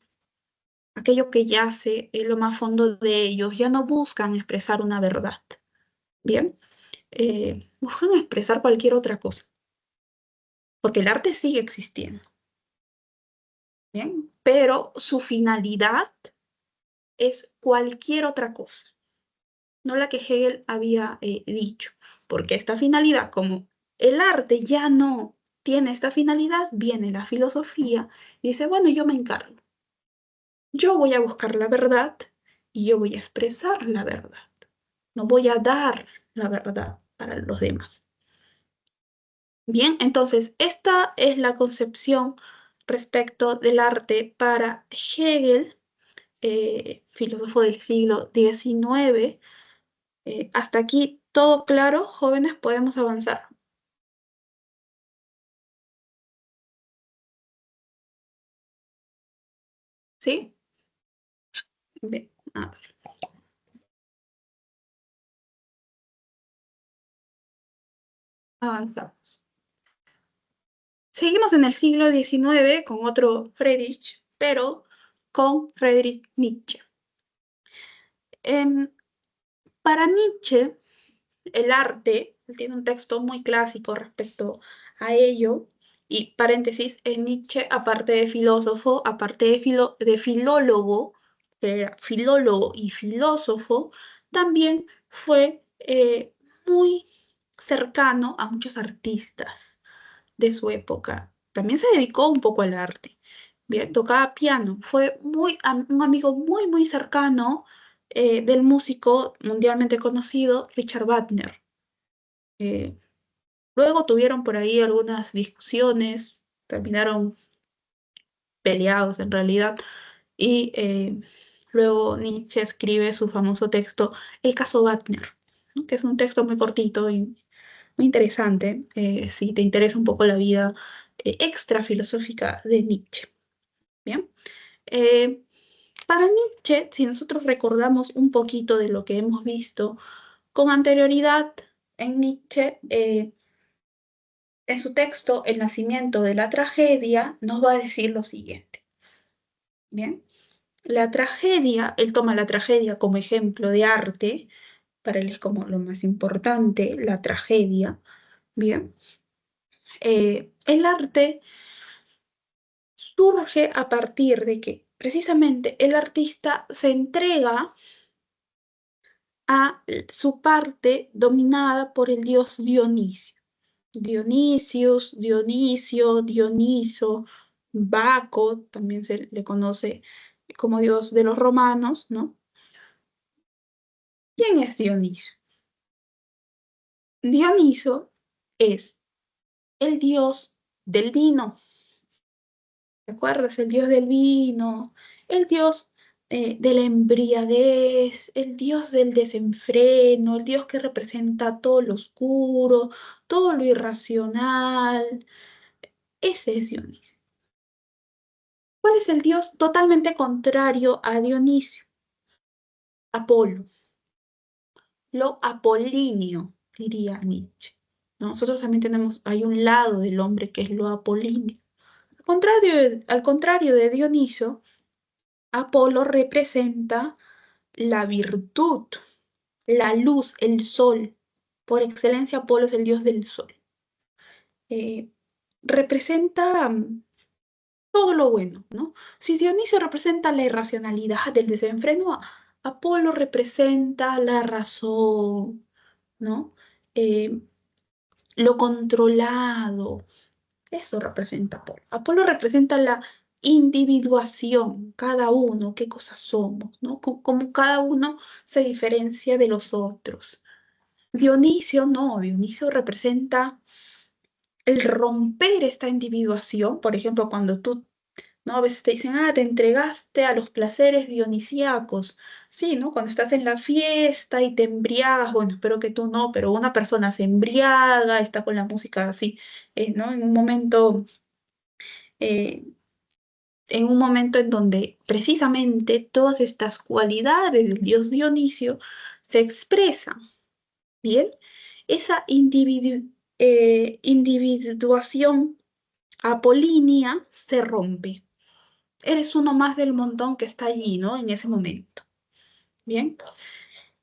aquello que yace en lo más fondo de ellos, ya no buscan expresar una verdad, ¿bien? Buscan expresar cualquier otra cosa, porque el arte sigue existiendo, ¿bien? Pero su finalidad es cualquier otra cosa, no la que Hegel había dicho, porque esta finalidad, como el arte ya no tiene esta finalidad, viene la filosofía y dice, bueno, yo me encargo. Yo voy a buscar la verdad y yo voy a expresar la verdad. No voy a dar la verdad para los demás. Bien, entonces esta es la concepción respecto del arte para Hegel, filósofo del siglo XIX. Hasta aquí todo claro, jóvenes, podemos avanzar. ¿Sí? Bien, a ver, avanzamos. Seguimos en el siglo XIX con otro Friedrich, pero con Friedrich Nietzsche. Em, para Nietzsche, el arte, él tiene un texto muy clásico respecto a ello, y paréntesis, en Nietzsche, aparte de filósofo, aparte de filólogo, que era filólogo y filósofo, también fue muy cercano a muchos artistas de su época. También se dedicó un poco al arte. Bien, tocaba piano. Fue un amigo muy, muy cercano del músico mundialmente conocido Richard Wagner. Eh, Luego tuvieron por ahí algunas discusiones, terminaron peleados en realidad, y luego Nietzsche escribe su famoso texto El caso Wagner, ¿no? Que es un texto muy cortito y muy interesante, si te interesa un poco la vida extra filosófica de Nietzsche. Bien. Eh, para Nietzsche, si nosotros recordamos un poquito de lo que hemos visto con anterioridad en Nietzsche, en su texto El nacimiento de la tragedia, nos va a decir lo siguiente. Bien. La tragedia, él toma la tragedia como ejemplo de arte, para él es como lo más importante, la tragedia. Bien. El arte surge a partir de que precisamente el artista se entrega a su parte dominada por el dios Dionisio. Dionisios, Dionisio, Dioniso, Baco, también se le conoce como dios de los romanos, ¿no? ¿Quién es Dioniso? Dioniso es el dios del vino. ¿Te acuerdas? El dios del vino, el dios de la embriaguez, el dios del desenfreno, el dios que representa todo lo oscuro, todo lo irracional. Ese es Dionisio. ¿Cuál es el dios totalmente contrario a Dionisio? Apolo. Lo apolíneo, diría Nietzsche. ¿No? Nosotros también tenemos, hay un lado del hombre que es lo apolíneo. Al contrario de Dioniso, Apolo representa la virtud, la luz, el sol. Por excelencia, Apolo es el dios del sol. Eh, Representa todo lo bueno, ¿no? Si Dionisio representa la irracionalidad del desenfreno, Apolo representa la razón, ¿no? Eh, lo controlado, eso representa Apolo. Apolo representa la individuación, cada uno, qué cosas somos, ¿no? Cómo cada uno se diferencia de los otros. Dionisio no, Dionisio representa el romper esta individuación, por ejemplo, cuando tú, ¿no? A veces te dicen, te entregaste a los placeres dionisíacos. Sí, ¿no? Cuando estás en la fiesta y te embriagas, bueno, espero que tú no, pero una persona se embriaga, está con la música así, ¿no? Eh, en un momento en donde precisamente todas estas cualidades del dios Dionisio se expresan, ¿bien? Esa individuación apolínea se rompe. eres uno más del montón que está allí, ¿no? En ese momento. Bien.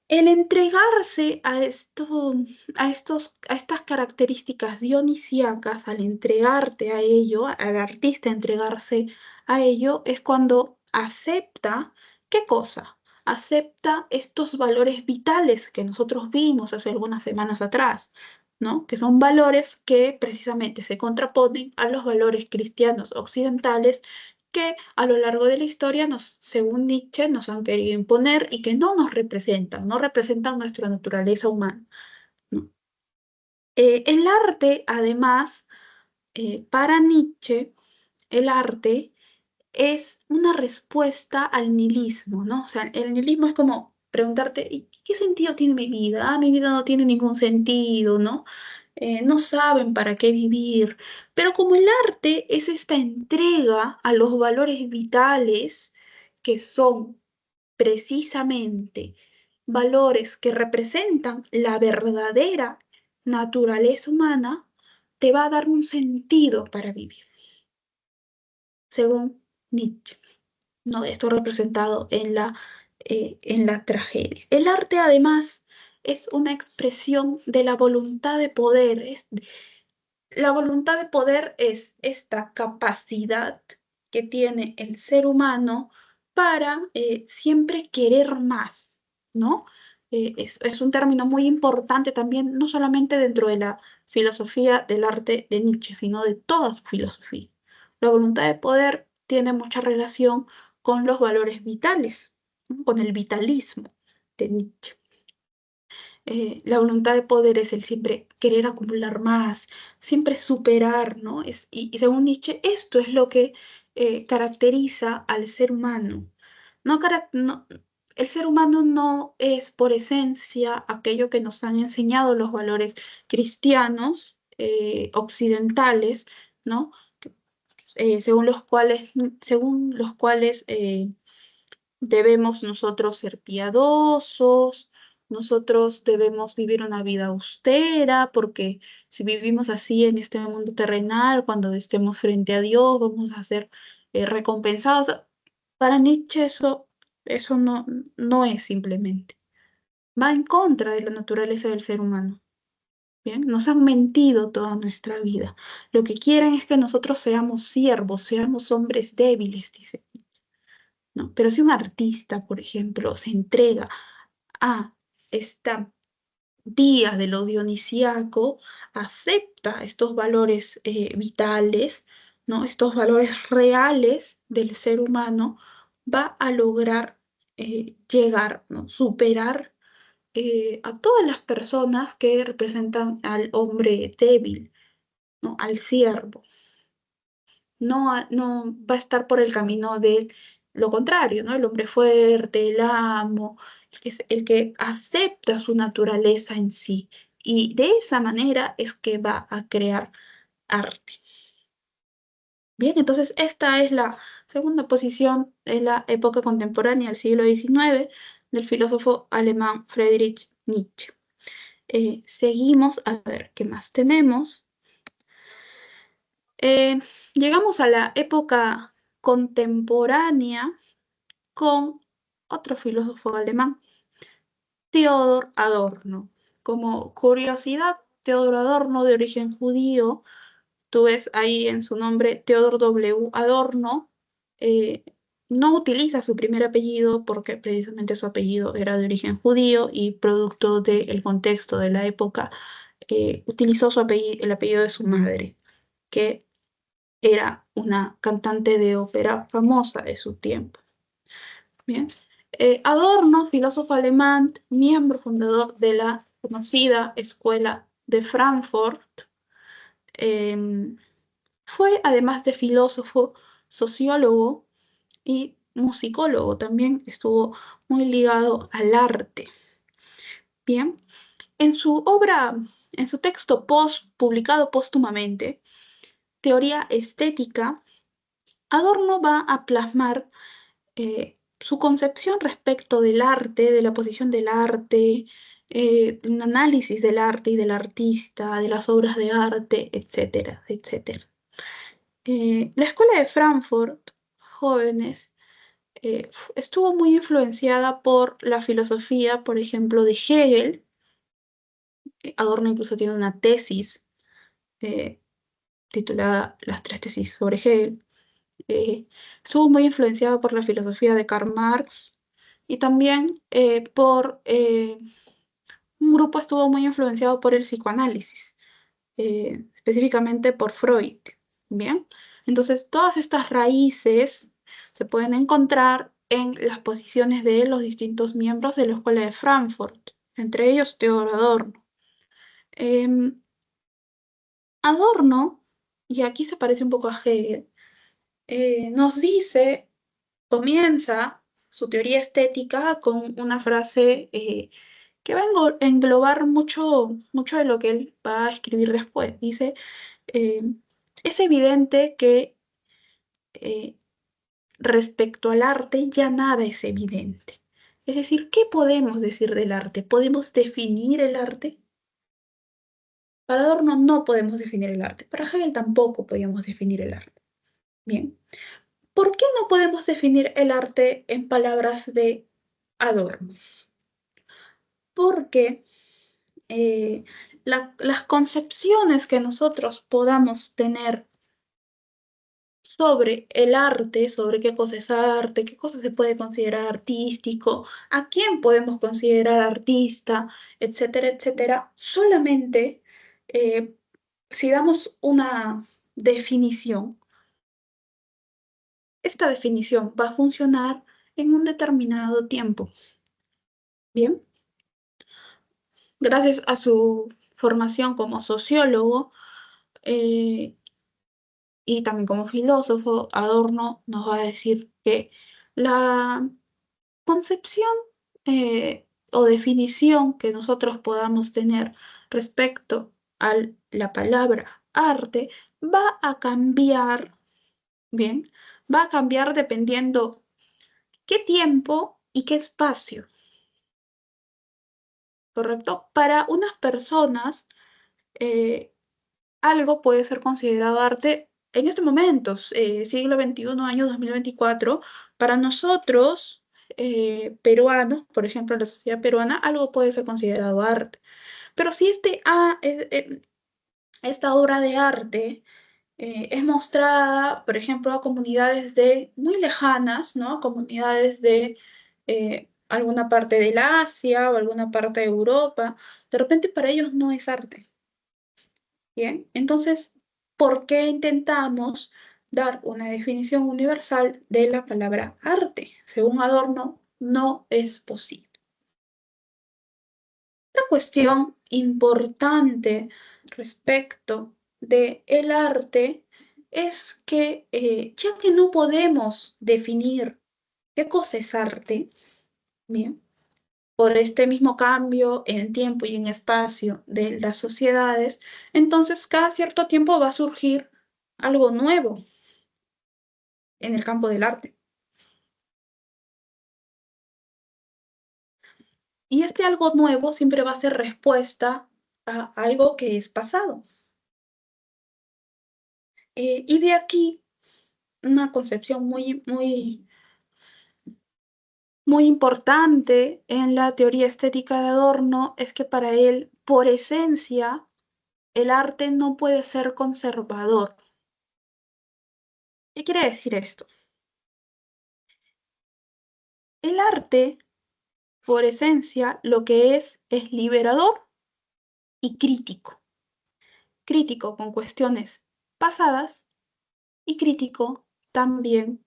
El entregarse a estas características dionisíacas, al entregarte a ello, al artista entregarse a ello, es cuando acepta, ¿qué cosa? Acepta estos valores vitales que nosotros vimos hace algunas semanas atrás, ¿no? Que son valores que precisamente se contraponen a los valores cristianos occidentales que a lo largo de la historia, según Nietzsche, nos han querido imponer y que no nos representan, no representan nuestra naturaleza humana, ¿no? El arte, además, para Nietzsche, el arte es una respuesta al nihilismo, ¿no? O sea, el nihilismo es como preguntarte, ¿y qué sentido tiene mi vida? Ah, mi vida no tiene ningún sentido, ¿no? No saben para qué vivir. Pero como el arte es esta entrega a los valores vitales, que son precisamente valores que representan la verdadera naturaleza humana, te va a dar un sentido para vivir, según Nietzsche. ¿No? Esto representado en la tragedia. El arte, además, es una expresión de la voluntad de poder. La voluntad de poder es esta capacidad que tiene el ser humano para siempre querer más, ¿no? Es un término muy importante también, no solamente dentro de la filosofía del arte de Nietzsche, sino de toda su filosofía. La voluntad de poder tiene mucha relación con los valores vitales, ¿no? Con el vitalismo de Nietzsche. La voluntad de poder es el siempre querer acumular más, siempre superar, ¿no? Y según Nietzsche, esto es lo que caracteriza al ser humano. No, el ser humano no es por esencia aquello que nos han enseñado los valores cristianos, occidentales, ¿no? Según los cuales debemos nosotros ser piadosos, nosotros debemos vivir una vida austera, porque si vivimos así en este mundo terrenal, cuando estemos frente a Dios, vamos a ser recompensados. Para Nietzsche eso no es simplemente. Va en contra de la naturaleza del ser humano. Bien, nos han mentido toda nuestra vida. Lo que quieren es que nosotros seamos siervos, seamos hombres débiles, dice. ¿No? Pero si un artista, por ejemplo, se entrega a esta vía de lo dionisíaco, acepta estos valores vitales, ¿no? Estos valores reales del ser humano, va a lograr llegar, ¿no? Superar a todas las personas que representan al hombre débil, ¿no? Al siervo. No va a estar por el camino de lo contrario, ¿no? El hombre fuerte, el amo, el que acepta su naturaleza en sí. Y de esa manera es que va a crear arte. Bien, entonces esta es la segunda posición de la época contemporánea del siglo XIX del filósofo alemán Friedrich Nietzsche. Seguimos a ver qué más tenemos. Eh, Llegamos a la época contemporánea con otro filósofo alemán, Theodor Adorno. Como curiosidad, Theodor Adorno, de origen judío, tú ves ahí en su nombre Theodor W. Adorno, eh, no utiliza su primer apellido porque precisamente su apellido era de origen judío y producto del contexto de la época, utilizó el apellido de su madre, que era una cantante de ópera famosa de su tiempo. Bien. Adorno, filósofo alemán, miembro fundador de la conocida Escuela de Frankfurt, eh, fue, además de filósofo, sociólogo y musicólogo. También estuvo muy ligado al arte. Bien. En su texto publicado póstumamente, Teoría Estética, Adorno va a plasmar su concepción respecto del arte, de la posición del arte, un análisis del arte y del artista, de las obras de arte, etcétera, etcétera. La escuela de Frankfurt jóvenes estuvo muy influenciada por la filosofía, por ejemplo, de Hegel. Adorno incluso tiene una tesis eh, titulada Las tres tesis sobre Hegel. Eh, Estuvo muy influenciada por la filosofía de Karl Marx y también por un grupo estuvo muy influenciado por el psicoanálisis, específicamente por Freud. Bien, entonces todas estas raíces se pueden encontrar en las posiciones de los distintos miembros de la Escuela de Frankfurt, entre ellos Theodor Adorno. Em, Adorno, y aquí se parece un poco a Hegel, nos dice, comienza su teoría estética con una frase que va a englobar mucho, mucho de lo que él va a escribir después. Dice, eh, es evidente que eh, respecto al arte ya nada es evidente. Es decir, ¿qué podemos decir del arte? ¿Podemos definir el arte? Para Adorno no podemos definir el arte. Para Hegel tampoco podíamos definir el arte. Bien. ¿Por qué no podemos definir el arte en palabras de Adorno? Porque las concepciones que nosotros podamos tener sobre el arte, sobre qué cosa es arte, qué cosa se puede considerar artístico, a quién podemos considerar artista, etcétera, etcétera, solamente eh, si damos una definición, esta definición va a funcionar en un determinado tiempo. Bien, gracias a su formación como sociólogo eh, y también como filósofo, Adorno nos va a decir que la concepción o definición que nosotros podamos tener respecto a la palabra arte va a cambiar, bien, va a cambiar dependiendo qué tiempo y qué espacio, ¿correcto? Para unas personas, eh, algo puede ser considerado arte en este momento, siglo XXI, año 2024. Para nosotros, peruanos, por ejemplo, en la sociedad peruana, algo puede ser considerado arte. Pero si esta obra de arte es mostrada, por ejemplo, a comunidades muy lejanas, ¿no? Comunidades de alguna parte del Asia o alguna parte de Europa, de repente para ellos no es arte. Bien, entonces, ¿por qué intentamos dar una definición universal de la palabra arte? Según Adorno, no es posible. Otra cuestión importante respecto del arte es que, ya que no podemos definir qué cosa es arte, bien, por este mismo cambio en tiempo y en espacio de las sociedades, entonces cada cierto tiempo va a surgir algo nuevo en el campo del arte. Y este algo nuevo siempre va a ser respuesta a algo que es pasado. Y de aquí una concepción muy, muy, muy importante en la teoría estética de Adorno es que para él, por esencia, el arte no puede ser conservador. ¿Qué quiere decir esto? El arte, por esencia, lo que es liberador y crítico. Crítico con cuestiones pasadas y crítico también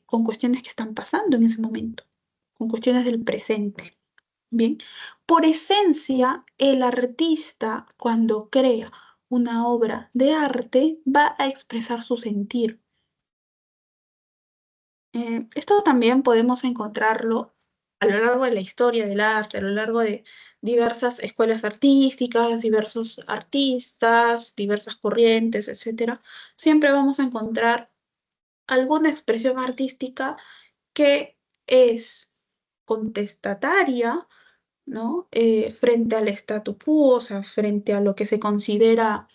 con cuestiones que están pasando en ese momento, con cuestiones del presente. Bien, por esencia, el artista cuando crea una obra de arte va a expresar su sentir. Esto también podemos encontrarlo a lo largo de la historia del arte, a lo largo de diversas escuelas artísticas, diversos artistas, diversas corrientes, etc. Siempre vamos a encontrar alguna expresión artística que es contestataria, ¿no? Frente al statu quo, o sea, frente a lo que se considera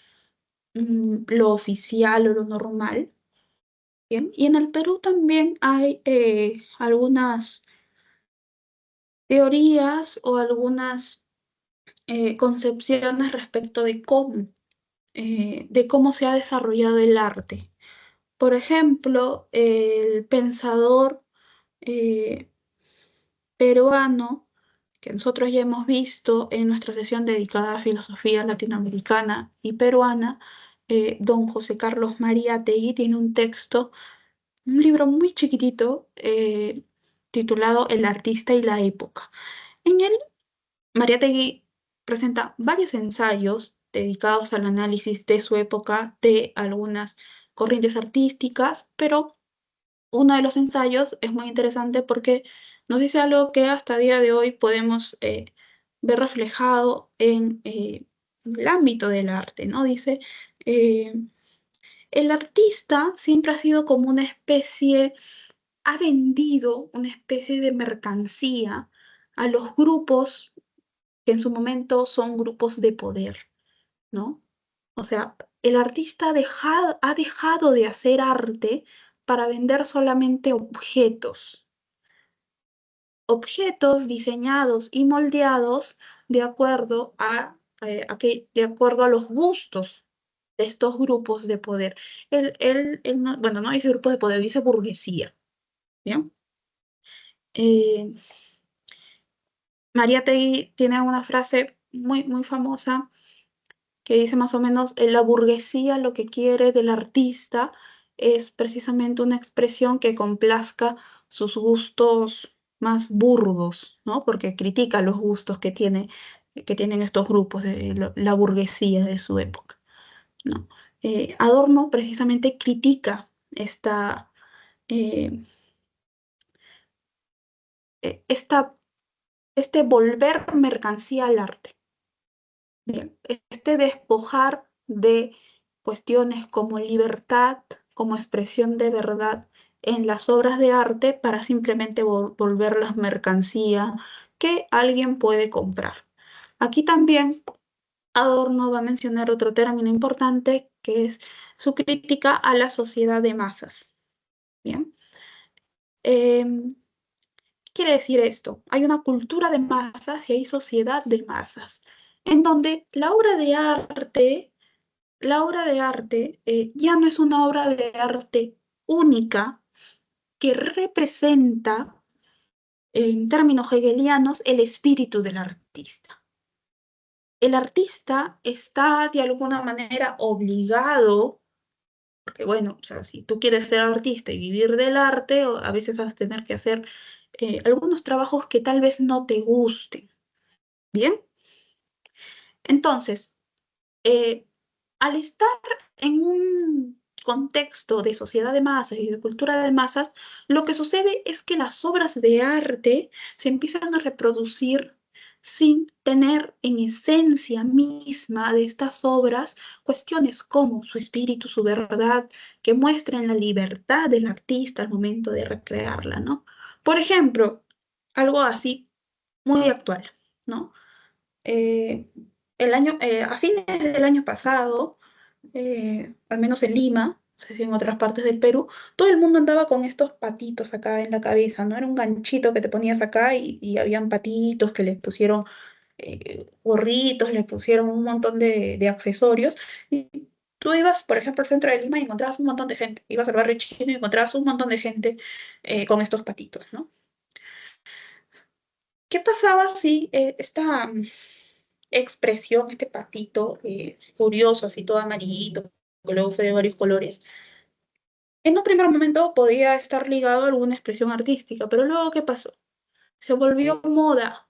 lo oficial o lo normal, Bien, y en el Perú también hay algunas teorías o algunas concepciones respecto de cómo se ha desarrollado el arte. Por ejemplo, el pensador eh, peruano, que nosotros ya hemos visto en nuestra sesión dedicada a filosofía latinoamericana y peruana, don José Carlos Mariátegui tiene un texto, un libro muy chiquitito, titulado El artista y la época. En él, Mariátegui presenta varios ensayos dedicados al análisis de su época, de algunas corrientes artísticas, pero uno de los ensayos es muy interesante porque nos dice algo que hasta el día de hoy podemos ver reflejado en el ámbito del arte, ¿no? Dice, eh, el artista siempre ha sido como una especie, ha vendido una especie de mercancía a los grupos que en su momento son grupos de poder, ¿no? O sea, el artista ha dejado de hacer arte para vender solamente objetos diseñados y moldeados de acuerdo de acuerdo a los gustos de estos grupos de poder. Él no, bueno, no dice grupos de poder, dice burguesía, ¿bien? Eh, Mariátegui tiene una frase muy, muy famosa que dice más o menos, la burguesía lo que quiere del artista es precisamente una expresión que complazca sus gustos más burdos, ¿no? Porque critica los gustos que tienen estos grupos de la burguesía de su época, ¿no? Adorno precisamente critica eh, esta, este volver mercancía al arte. Bien, este despojar de cuestiones como libertad, como expresión de verdad en las obras de arte para simplemente volverlas mercancía que alguien puede comprar. Aquí también Adorno va a mencionar otro término importante que es su crítica a la sociedad de masas. Bien. Em, ¿Qué quiere decir esto? Hay una cultura de masas y hay sociedad de masas, en donde la obra de arte ya no es una obra de arte única que representa, en términos hegelianos, el espíritu del artista. El artista está de alguna manera obligado, porque bueno, o sea, si tú quieres ser artista y vivir del arte, a veces vas a tener que hacer algunos trabajos que tal vez no te gusten. Bien, entonces, eh, al estar en un contexto de sociedad de masas y de cultura de masas, lo que sucede es que las obras de arte se empiezan a reproducir sin tener en esencia misma de estas obras cuestiones como su espíritu, su verdad, que muestren la libertad del artista al momento de recrearla, ¿no? Por ejemplo, algo así muy actual, ¿no? eh, a fines del año pasado, al menos en Lima, no sé si en otras partes del Perú, todo el mundo andaba con estos patitos acá en la cabeza, ¿no? Era un ganchito que te ponías acá y habían patitos que les pusieron gorritos, les pusieron un montón de accesorios. Y tú ibas, por ejemplo, al centro de Lima y encontrabas un montón de gente. Ibas al barrio chino y encontrabas un montón de gente con estos patitos, ¿no? ¿Qué pasaba si esta expresión, este patito curioso, así todo amarillito, que luego fue de varios colores, en un primer momento podía estar ligado a alguna expresión artística, pero luego ¿qué pasó? Se volvió moda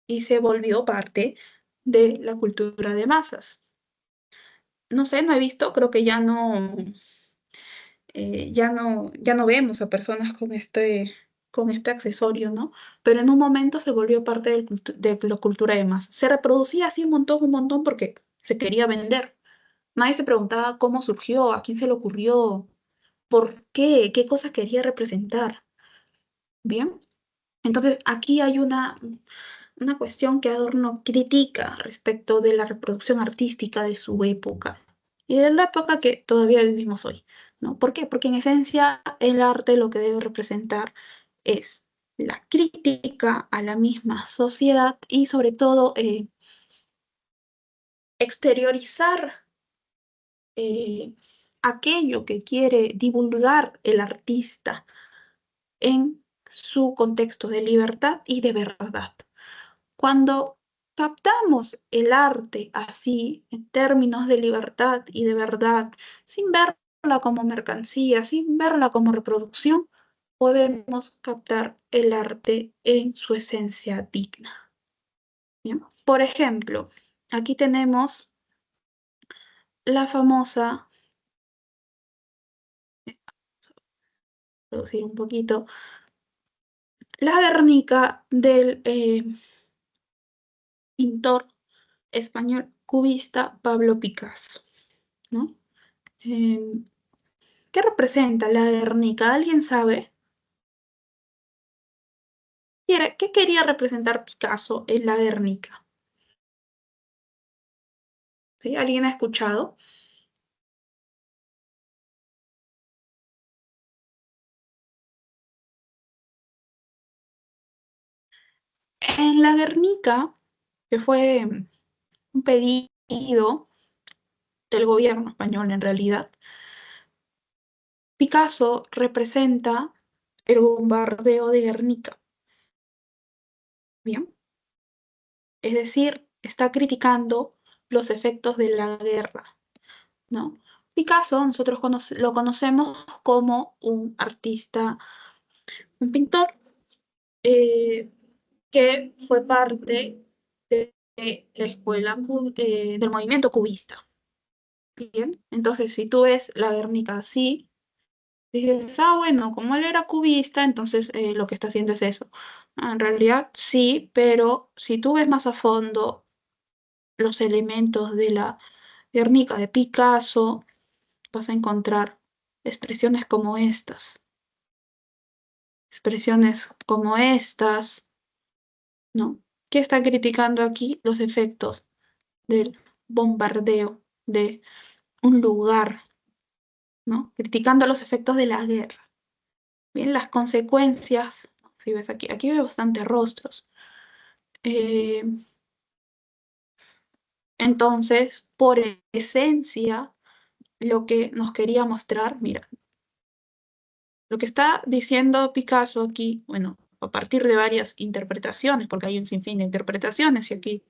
y se volvió parte de la cultura de masas. No sé, no he visto, creo que ya no vemos a personas con este accesorio, ¿no? Pero en un momento se volvió parte de la cultura de masas. Se reproducía así un montón porque se quería vender. Nadie se preguntaba cómo surgió, a quién se le ocurrió, por qué, qué cosa quería representar. Bien, entonces aquí hay una cuestión que Adorno critica respecto de la reproducción artística de su época y de la época que todavía vivimos hoy. ¿no? ¿Por qué? Porque en esencia el arte lo que debe representar es la crítica a la misma sociedad y sobre todo exteriorizar aquello que quiere divulgar el artista en su contexto de libertad y de verdad. Cuando captamos el arte así, en términos de libertad y de verdad, sin verla como mercancía, sin verla como reproducción, podemos captar el arte en su esencia digna. ¿Bien? Por ejemplo, aquí tenemos la famosa, producir un poquito, la Guernica del pintor español cubista Pablo Picasso, ¿no? Eh, ¿Qué representa la Guernica? ¿Alguien sabe? ¿Qué quería representar Picasso en la Guernica? ¿Sí? ¿Alguien ha escuchado? En la Guernica, que fue un pedido del gobierno español en realidad, Picasso representa el bombardeo de Guernica. Bien, es decir, está criticando los efectos de la guerra, ¿no? Picasso, nosotros lo conocemos como un artista, un pintor eh, que fue parte de la escuela del movimiento cubista. Bien, entonces si tú ves la Guernica así, dices, ah, bueno, como él era cubista, entonces lo que está haciendo es eso. Ah, en realidad sí, pero si tú ves más a fondo los elementos de la Guernica de Picasso, vas a encontrar expresiones como estas, expresiones como estas, ¿no? ¿Qué está criticando aquí? Los efectos del bombardeo de un lugar, ¿no? Criticando los efectos de la guerra. Bien, las consecuencias, si ves aquí, aquí veo bastantes rostros. Eh, entonces, por esencia, lo que nos quería mostrar, mira, lo que está diciendo Picasso aquí, bueno, a partir de varias interpretaciones, porque hay un sinfín de interpretaciones, y aquí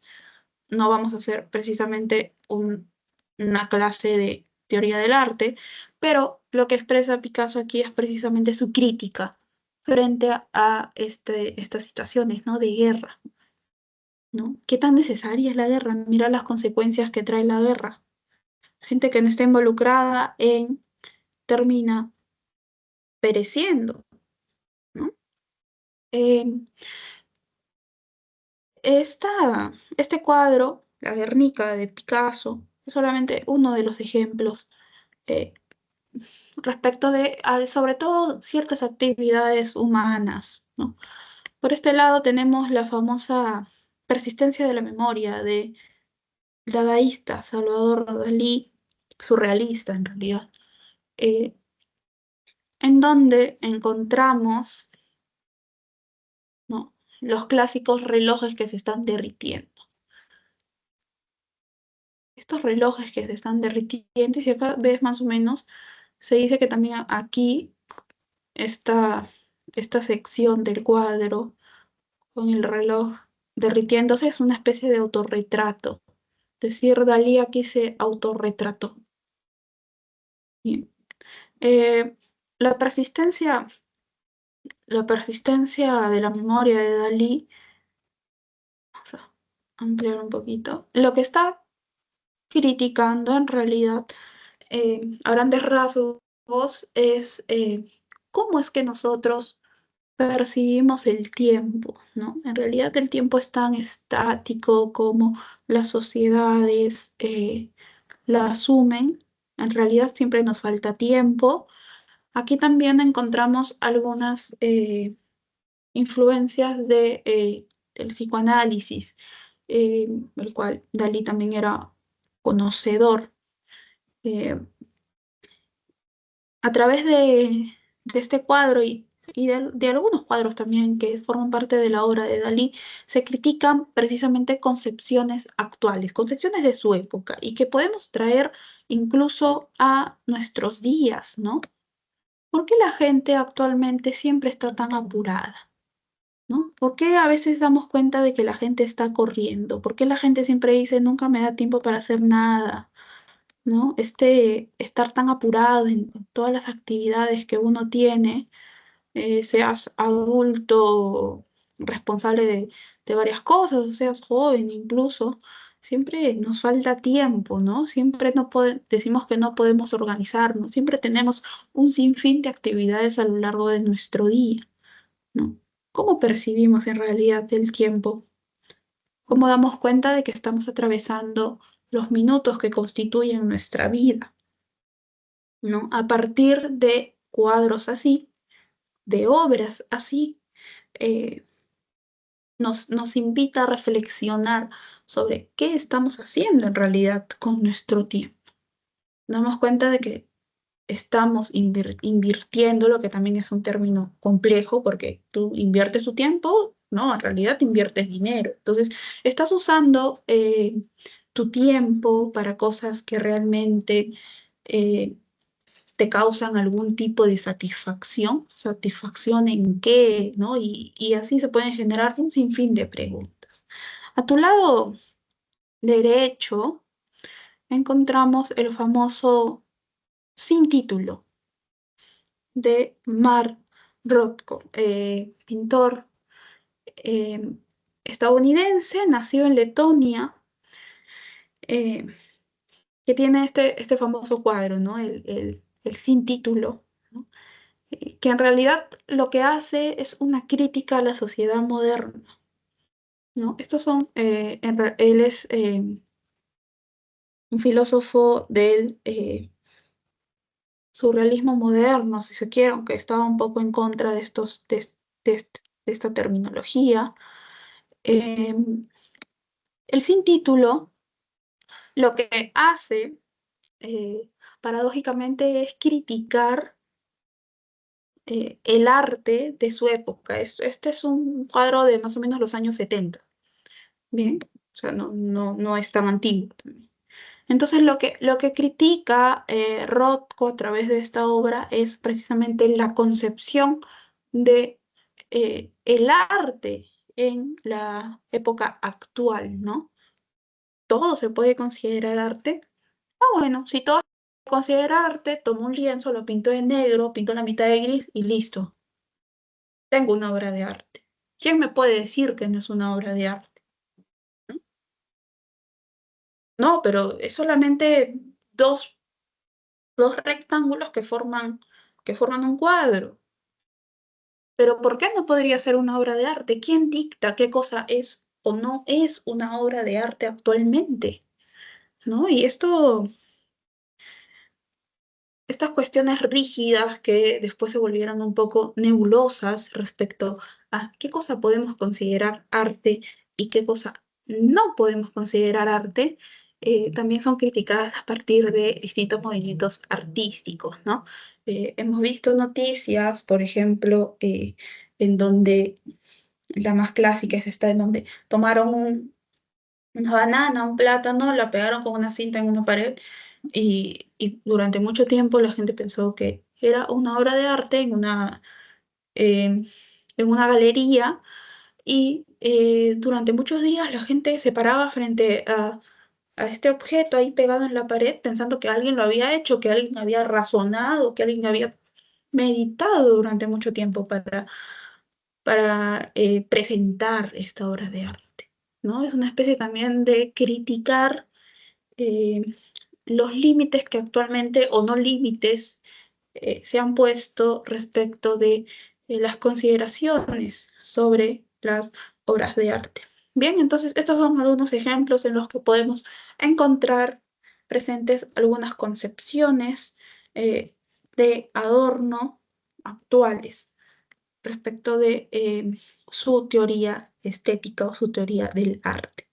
no vamos a hacer precisamente una clase de teoría del arte, pero lo que expresa Picasso aquí es precisamente su crítica frente a estas situaciones, ¿no? De guerra, ¿no? ¿Qué tan necesaria es la guerra? Mira las consecuencias que trae la guerra. Gente que no está involucrada termina pereciendo, ¿no? Eh, este cuadro, La Guernica de Picasso, es solamente uno de los ejemplos eh, respecto sobre todo, ciertas actividades humanas, ¿no? Por este lado tenemos la famosa persistencia de la memoria de dadaísta Salvador Dalí, surrealista en realidad, eh, en donde encontramos, ¿no? Los clásicos relojes que se están derritiendo. Estos relojes que se están derritiendo, y si acá ves más o menos, se dice que también aquí está esta sección del cuadro con el reloj derritiéndose es una especie de autorretrato. Es decir, Dalí aquí se autorretrató. Bien. Eh, la persistencia de la memoria de Dalí, vamos a ampliar un poquito, lo que está criticando en realidad a grandes rasgos es cómo es que nosotros percibimos el tiempo, ¿no? En realidad el tiempo es tan estático como las sociedades la asumen. En realidad siempre nos falta tiempo. Aquí también encontramos algunas influencias del psicoanálisis, el cual Dalí también era conocedor. Eh, A través de este cuadro y de algunos cuadros también que forman parte de la obra de Dalí, se critican precisamente concepciones actuales, concepciones de su época, y que podemos traer incluso a nuestros días, ¿no? ¿Por qué la gente actualmente siempre está tan apurada? ¿No? ¿Por qué a veces damos cuenta de que la gente está corriendo? ¿Por qué la gente siempre dice, nunca me da tiempo para hacer nada? ¿No? Estar tan apurado en todas las actividades que uno tiene, seas adulto, responsable de varias cosas, o seas joven incluso, siempre nos falta tiempo, ¿no? Siempre decimos que no podemos organizarnos, siempre tenemos un sinfín de actividades a lo largo de nuestro día, ¿no? ¿Cómo percibimos en realidad el tiempo? ¿Cómo damos cuenta de que estamos atravesando los minutos que constituyen nuestra vida? ¿No? A partir de cuadros así, de obras así, eh, nos invita a reflexionar sobre qué estamos haciendo en realidad con nuestro tiempo. Nos damos cuenta de que estamos invirtiendo, lo que también es un término complejo, porque tú inviertes tu tiempo, no, en realidad inviertes dinero. Entonces, estás usando tu tiempo para cosas que realmente eh, te causan algún tipo de satisfacción, satisfacción en qué, ¿no? Y así se pueden generar un sinfín de preguntas. A tu lado derecho encontramos el famoso sin título de Mark Rothko, pintor eh, estadounidense, nació en Letonia, eh, que tiene este famoso cuadro, ¿no? El sin título, ¿no? Que en realidad lo que hace es una crítica a la sociedad moderna, ¿no? Estos son, él es un filósofo del surrealismo moderno, si se quiere, aunque estaba un poco en contra de de esta terminología. Eh, el sin título lo que hace, paradójicamente, es criticar el arte de su época. Este es un cuadro de más o menos los años 70. Bien, o sea, no es tan antiguo también. Entonces, lo que critica Rothko a través de esta obra es precisamente la concepción de el arte en la época actual, ¿no? ¿Todo se puede considerar arte? Ah, bueno, si todo se considera arte, tomo un lienzo, lo pinto de negro, pinto la mitad de gris y listo. Tengo una obra de arte. ¿Quién me puede decir que no es una obra de arte? No, pero es solamente dos, dos rectángulos que forman un cuadro. Pero ¿por qué no podría ser una obra de arte? ¿Quién dicta qué cosa es o no es una obra de arte actualmente? ¿No? Y estas cuestiones rígidas que después se volvieron un poco nebulosas respecto a qué cosa podemos considerar arte y qué cosa no podemos considerar arte, también son criticadas a partir de distintos movimientos artísticos, ¿no? Hemos visto noticias, por ejemplo, en donde la más clásica es esta, en donde tomaron una banana, un plátano, la pegaron con una cinta en una pared y durante mucho tiempo la gente pensó que era una obra de arte eh, en una galería y durante muchos días la gente se paraba frente a este objeto ahí pegado en la pared pensando que alguien lo había hecho, que alguien había razonado, que alguien había meditado durante mucho tiempo para presentar esta obra de arte, ¿no? Es una especie también de criticar eh, los límites que actualmente, o no límites, se han puesto respecto de las consideraciones sobre las obras de arte. Bien, entonces estos son algunos ejemplos en los que podemos encontrar presentes algunas concepciones de adorno actuales respecto de su teoría estética o su teoría del arte.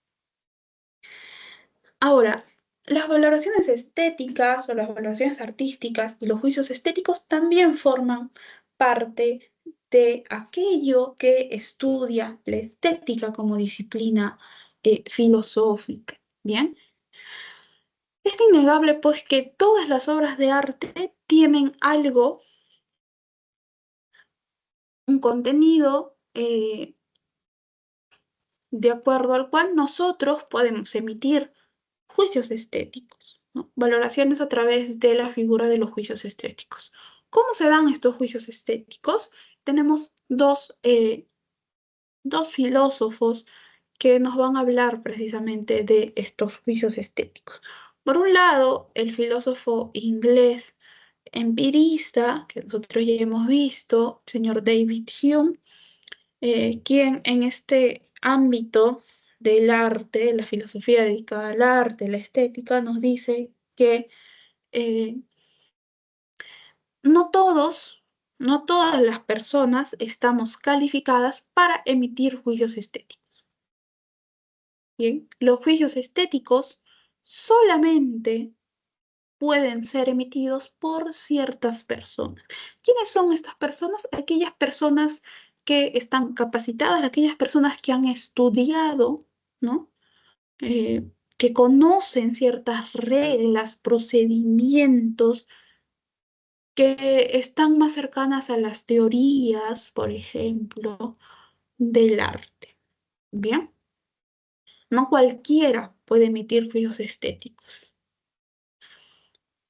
Ahora, las valoraciones estéticas o las valoraciones artísticas y los juicios estéticos también forman parte de aquello que estudia la estética como disciplina filosófica. ¿Bien? Es innegable, pues, que todas las obras de arte tienen algo, un contenido de acuerdo al cual nosotros podemos emitir juicios estéticos, ¿no? Valoraciones a través de la figura de los juicios estéticos. ¿Cómo se dan estos juicios estéticos? Tenemos dos filósofos que nos van a hablar precisamente de estos juicios estéticos. Por un lado, el filósofo inglés empirista, que nosotros ya hemos visto, el señor David Hume, quien en este ámbito del arte, la filosofía dedicada al arte, la estética, nos dice que eh, no todos, no todas las personas estamos calificadas para emitir juicios estéticos. Bien, los juicios estéticos solamente pueden ser emitidos por ciertas personas. ¿Quiénes son estas personas? Aquellas personas que están capacitadas, aquellas personas que han estudiado, ¿no? Que conocen ciertas reglas, procedimientos, que están más cercanas a las teorías, por ejemplo, del arte. Bien, no cualquiera puede emitir juicios estéticos.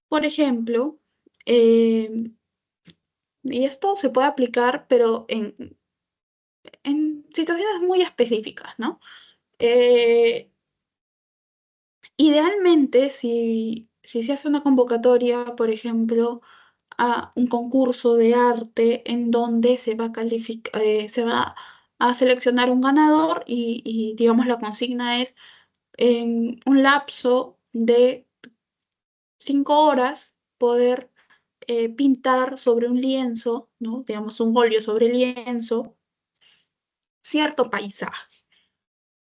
Por ejemplo, y esto se puede aplicar, pero en situaciones muy específicas, ¿no? Eh, Idealmente, si se hace una convocatoria, por ejemplo, a un concurso de arte en donde se va a seleccionar un ganador y, digamos, la consigna es en un lapso de 5 horas poder pintar sobre un lienzo, ¿no? Digamos, un óleo sobre lienzo, cierto paisaje,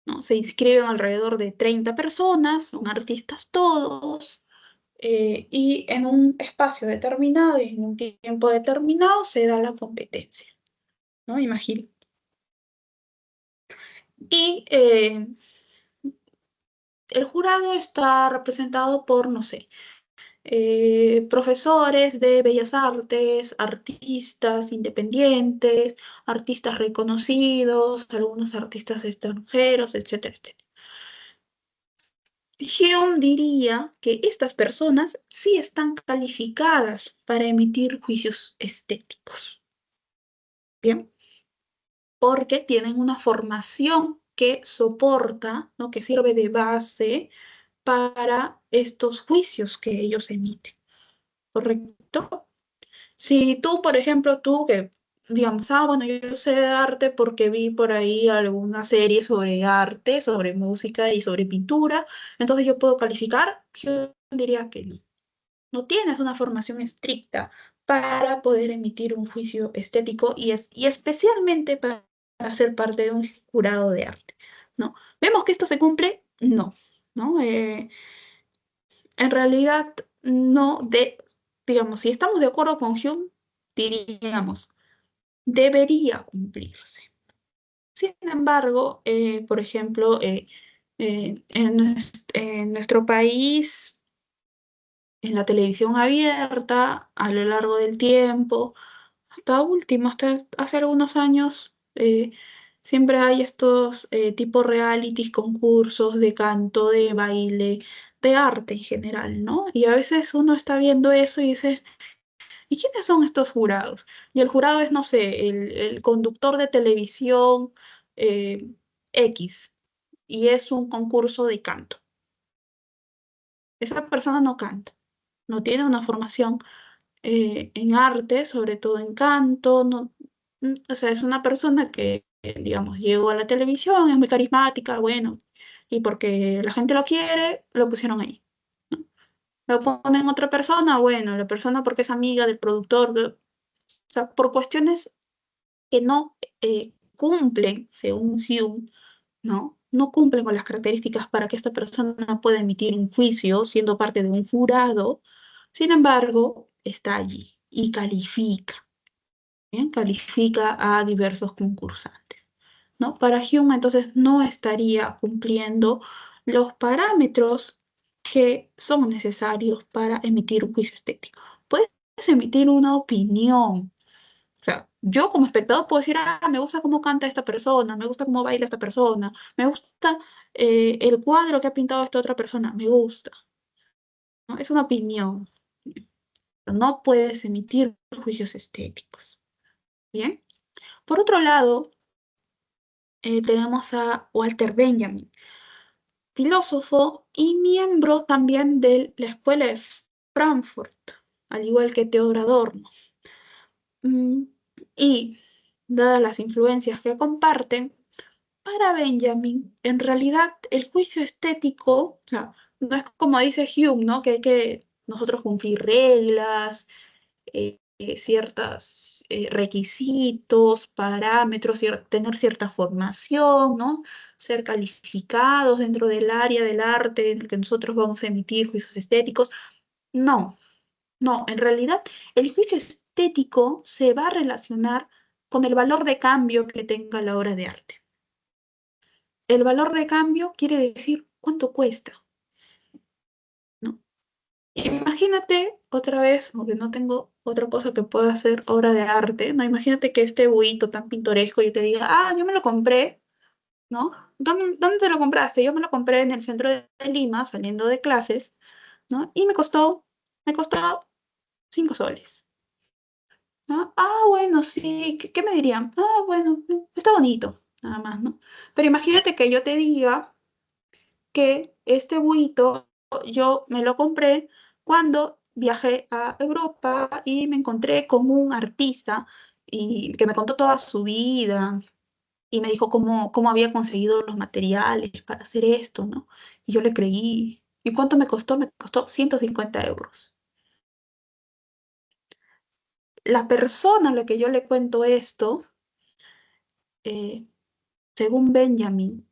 ¿no? Se inscriben alrededor de 30 personas, son artistas todos, y en un espacio determinado y en un tiempo determinado se da la competencia, ¿no? Imagínate. Y el jurado está representado por, no sé, profesores de bellas artes, artistas independientes, artistas reconocidos, algunos artistas extranjeros, etcétera, etcétera. Hume diría que estas personas sí están calificadas para emitir juicios estéticos, ¿bien? Porque tienen una formación que soporta, ¿no? Que sirve de base para estos juicios que ellos emiten, ¿correcto? Si tú, por ejemplo, tú que digamos, bueno, yo sé de arte porque vi por ahí alguna serie sobre arte, sobre música y sobre pintura, entonces yo puedo calificar, yo diría que no. No tienes una formación estricta para poder emitir un juicio estético y especialmente para ser parte de un jurado de arte, ¿no? ¿Vemos que esto se cumple? No, ¿no? En realidad, no digamos, si estamos de acuerdo con Hume, diríamos, debería cumplirse. Sin embargo, por ejemplo, en nuestro país, en la televisión abierta, a lo largo del tiempo, hasta hace algunos años, siempre hay estos tipos realities, concursos de canto, de baile, de arte en general, ¿no? Y a veces uno está viendo eso y dice, ¿y quiénes son estos jurados? Y el jurado es, no sé, el conductor de televisión eh, X, y es un concurso de canto. Esa persona no canta, no tiene una formación en arte, sobre todo en canto, no, o sea, es una persona que, digamos, llegó a la televisión, es muy carismática, bueno, y porque la gente lo quiere, lo pusieron ahí. ¿No? Lo ponen otra persona, bueno, la persona porque es amiga del productor, o sea, por cuestiones que no cumplen, según Hume, ¿no? no cumplen con las características para que esta persona pueda emitir un juicio siendo parte de un jurado. Sin embargo, está allí y califica, ¿bien? Califica a diversos concursantes, ¿no? Para Hume, entonces, no estaría cumpliendo los parámetros que son necesarios para emitir un juicio estético. Puedes emitir una opinión. O sea, yo como espectador puedo decir, ah, me gusta cómo canta esta persona, me gusta cómo baila esta persona, me gusta el cuadro que ha pintado esta otra persona, me gusta, ¿no? Es una opinión. No puedes emitir juicios estéticos. Bien. Por otro lado, tenemos a Walter Benjamin, filósofo y miembro también de la Escuela de Frankfurt, al igual que Theodor Adorno. Y dadas las influencias que comparten, para Benjamin, en realidad el juicio estético, o sea, no es como dice Hume, ¿no? Que hay que nosotros cumplir reglas, ciertos requisitos, parámetros, tener cierta formación, ¿no? Ser calificados dentro del área del arte en el que nosotros vamos a emitir juicios estéticos. No, no, en realidad el juicio estético se va a relacionar con el valor de cambio que tenga la obra de arte. El valor de cambio quiere decir cuánto cuesta, ¿no? Imagínate otra vez, porque no tengo otra cosa que pueda hacer obra de arte, ¿no? Imagínate que este buito tan pintoresco yo te diga, ah, yo me lo compré, ¿no? ¿Dónde te lo compraste? Yo me lo compré en el centro de Lima, saliendo de clases, ¿no? Y me costó 5 soles, ¿no? Ah, bueno, sí, ¿qué me dirían? Ah, bueno, está bonito, nada más, ¿no? Pero imagínate que yo te diga que este buito yo me lo compré cuando viajé a Europa y me encontré con un artista y que me contó toda su vida y me dijo cómo había conseguido los materiales para hacer esto, ¿no? Y yo le creí. ¿Y cuánto me costó? Me costó 150 euros. La persona a la que yo le cuento esto, eh, según Benjamin,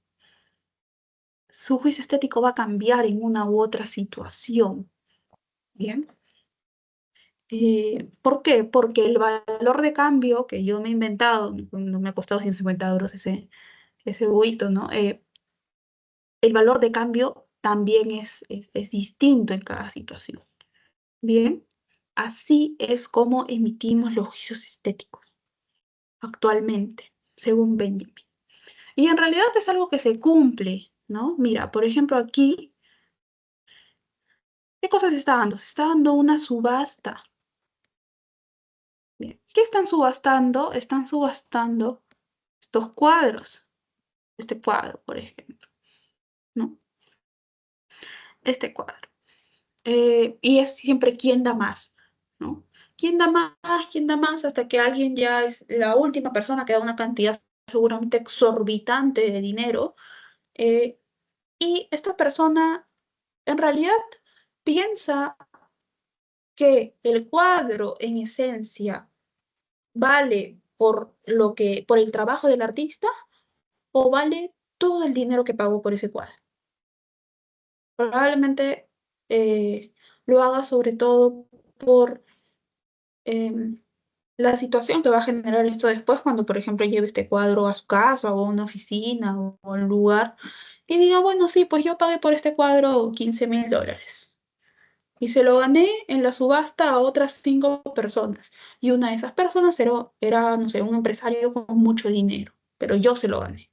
su juicio estético va a cambiar en una u otra situación. Bien. ¿Por qué? Porque el valor de cambio que yo me he inventado, no me ha costado 150 euros ese buito, ¿no? El valor de cambio también es distinto en cada situación. Bien, así es como emitimos los juicios estéticos actualmente, según Benjamin. Y en realidad es algo que se cumple, ¿no? Mira, por ejemplo, aquí, ¿qué cosa se está dando? Se está dando una subasta. Bien, ¿qué están subastando? Están subastando estos cuadros. Este cuadro, por ejemplo, ¿no? Este cuadro. Y es siempre quién da más, ¿no? ¿Quién da más? ¿Quién da más? Hasta que alguien ya es la última persona que da una cantidad seguramente exorbitante de dinero. eh, y esta persona en realidad piensa que el cuadro en esencia vale por el trabajo del artista o vale todo el dinero que pagó por ese cuadro. Probablemente lo haga sobre todo por em, la situación que va a generar esto después cuando, por ejemplo, lleve este cuadro a su casa o a una oficina o a un lugar y diga, bueno, sí, pues yo pagué por este cuadro 15.000 dólares y se lo gané en la subasta a otras 5 personas y una de esas personas era, no sé, un empresario con mucho dinero, pero yo se lo gané.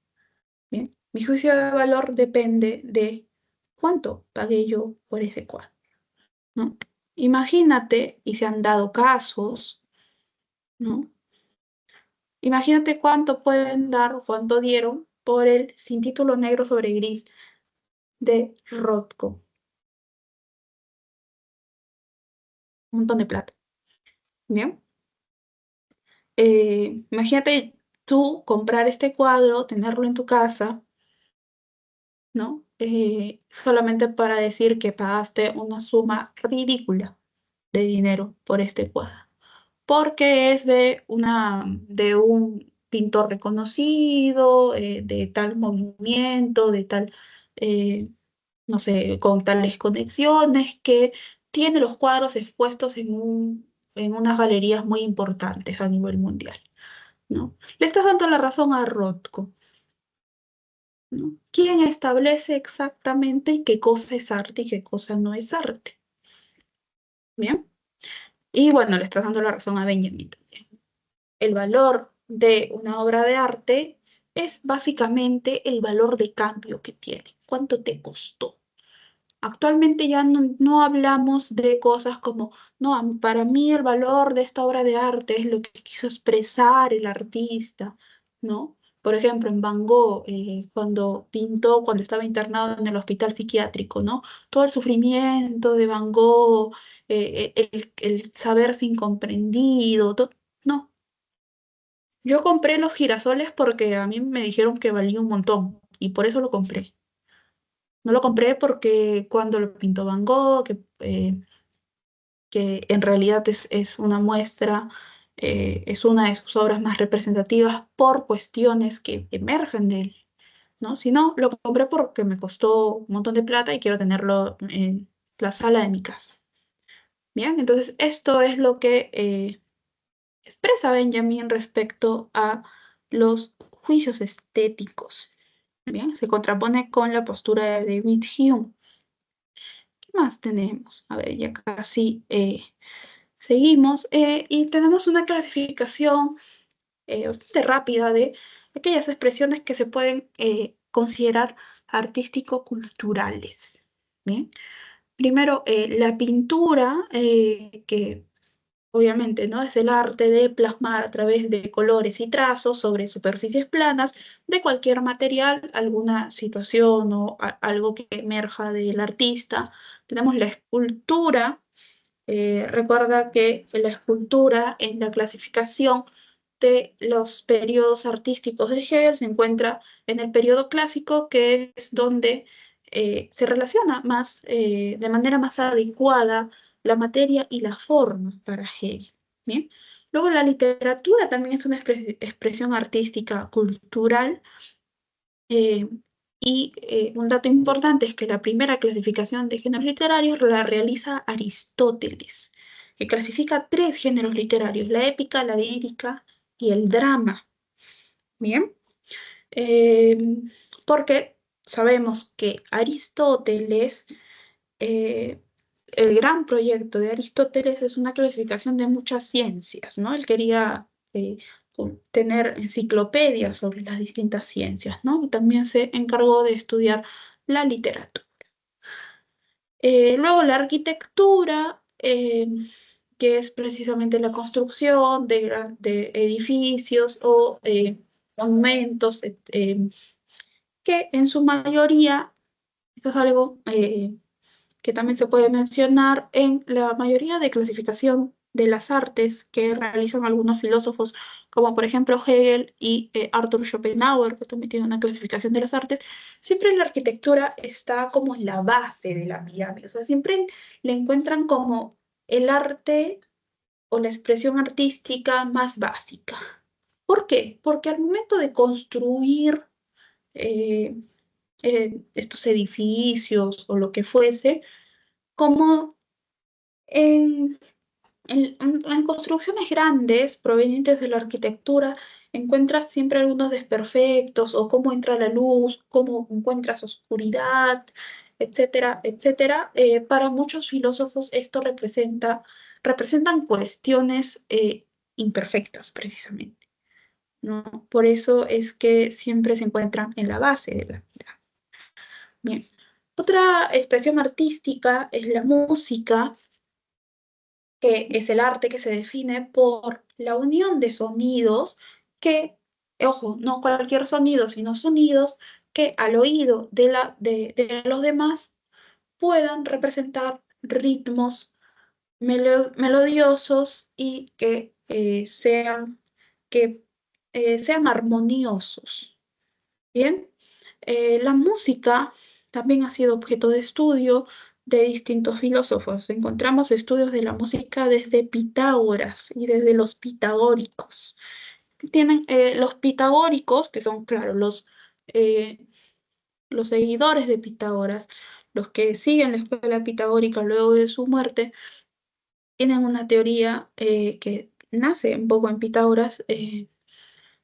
Bien, mi juicio de valor depende de cuánto pagué yo por ese cuadro, ¿no? Imagínate, y se han dado casos, ¿no? Imagínate cuánto pueden dar o cuánto dieron por el Sin título negro sobre gris de Rothko. Un montón de plata, ¿bien? Imagínate tú comprar este cuadro, tenerlo en tu casa, ¿no? Solamente para decir que pagaste una suma ridícula de dinero por este cuadro. Porque es de un pintor reconocido, de tal movimiento, de tal, no sé, con tales conexiones, que tiene los cuadros expuestos en unas galerías muy importantes a nivel mundial, ¿no? Le estás dando la razón a Rothko, ¿no? ¿Quién establece exactamente qué cosa es arte y qué cosa no es arte? Bien. Y bueno, le estás dando la razón a Benjamin también. El valor de una obra de arte es básicamente el valor de cambio que tiene. ¿Cuánto te costó? Actualmente ya no hablamos de cosas como, no, para mí el valor de esta obra de arte es lo que quiso expresar el artista, ¿no? Por ejemplo, en Van Gogh, cuando pintó, cuando estaba internado en el hospital psiquiátrico, ¿no? Todo el sufrimiento de Van Gogh, el saberse incomprendido, no. Yo compré los girasoles porque a mí me dijeron que valía un montón y por eso lo compré. No lo compré porque cuando lo pintó Van Gogh, que en realidad es una muestra, es una de sus obras más representativas por cuestiones que emergen de él, ¿no? Si no, lo compré porque me costó un montón de plata y quiero tenerlo en la sala de mi casa. Bien, entonces esto es lo que expresa Benjamin respecto a los juicios estéticos. Bien, se contrapone con la postura de David Hume. ¿Qué más tenemos? A ver, ya casi seguimos. Y tenemos una clasificación bastante rápida de aquellas expresiones que se pueden considerar artístico-culturales. Bien. Primero, la pintura, que obviamente, ¿no? Es el arte de plasmar a través de colores y trazos sobre superficies planas de cualquier material, alguna situación o algo que emerja del artista. Tenemos la escultura. Recuerda que la escultura en la clasificación de los periodos artísticos de Hegel se encuentra en el periodo clásico, que es donde se relaciona más, de manera más adecuada la materia y la forma para Hegel. ¿Bien? Luego la literatura también es una expresión artística cultural. eh, un dato importante es que la primera clasificación de géneros literarios la realiza Aristóteles, que clasifica tres géneros literarios: la épica, la lírica y el drama. Bien. Eh, Porque sabemos que Aristóteles, eh, el gran proyecto de Aristóteles es una clasificación de muchas ciencias, ¿no? Él quería tener enciclopedias sobre las distintas ciencias, ¿no? Y también se encargó de estudiar la literatura. Luego la arquitectura, que es precisamente la construcción de edificios o monumentos, que en su mayoría, esto es algo que también se puede mencionar en la mayoría de clasificación de las artes que realizan algunos filósofos, como por ejemplo Hegel y Arthur Schopenhauer, que también tiene una clasificación de las artes. Siempre la arquitectura está como en la base de la pirámide, o sea, siempre le encuentran como el arte o la expresión artística más básica. ¿Por qué? Porque al momento de construir eh, estos edificios o lo que fuese, como en, en construcciones grandes provenientes de la arquitectura, encuentras siempre algunos desperfectos o cómo entra la luz, cómo encuentras oscuridad, etcétera, etcétera. Para muchos filósofos esto representan cuestiones imperfectas, precisamente, ¿no? Por eso es que siempre se encuentran en la base de la pirámide. Bien. Otra expresión artística es la música, que es el arte que se define por la unión de sonidos que, ojo, no cualquier sonido, sino sonidos que al oído de los demás puedan representar ritmos melodiosos y que, sean armoniosos. Bien. La música también ha sido objeto de estudio de distintos filósofos. Encontramos estudios de la música desde Pitágoras y desde los pitagóricos. tienen los pitagóricos, que son, claro, los seguidores de Pitágoras, los que siguen la escuela pitagórica luego de su muerte, tienen una teoría que nace un poco en Pitágoras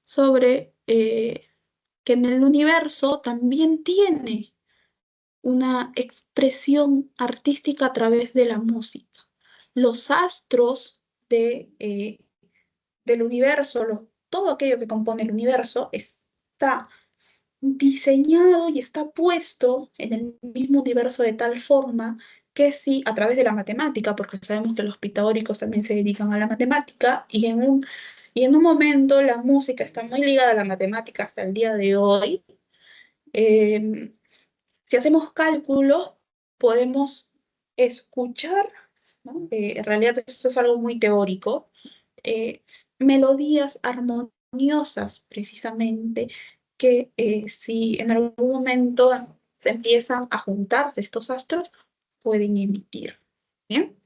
sobre que en el universo también tiene una expresión artística a través de la música. Los astros del universo, todo aquello que compone el universo, está diseñado y está puesto en el mismo universo de tal forma que sí, a través de la matemática, porque sabemos que los pitagóricos también se dedican a la matemática, y en un momento la música está muy ligada a la matemática hasta el día de hoy. eh, si hacemos cálculos, podemos escuchar, ¿no? En realidad esto es algo muy teórico, melodías armoniosas precisamente, que si en algún momento se empiezan a juntarse estos astros, pueden emitir. ¿Bien?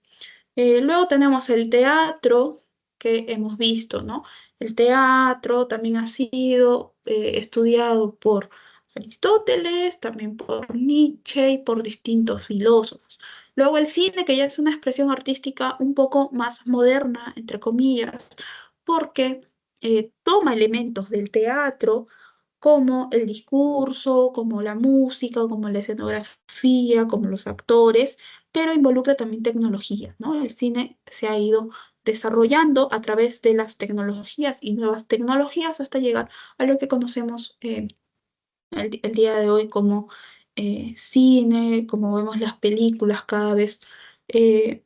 Luego tenemos el teatro que hemos visto, ¿no? El teatro también ha sido estudiado por Aristóteles, también por Nietzsche y por distintos filósofos. Luego el cine, que ya es una expresión artística un poco más moderna, entre comillas, porque toma elementos del teatro como el discurso, como la música, como la escenografía, como los actores, pero involucra también tecnología, ¿no? El cine se ha ido desarrollando a través de las tecnologías y nuevas tecnologías hasta llegar a lo que conocemos el día de hoy como cine, como vemos las películas cada vez eh,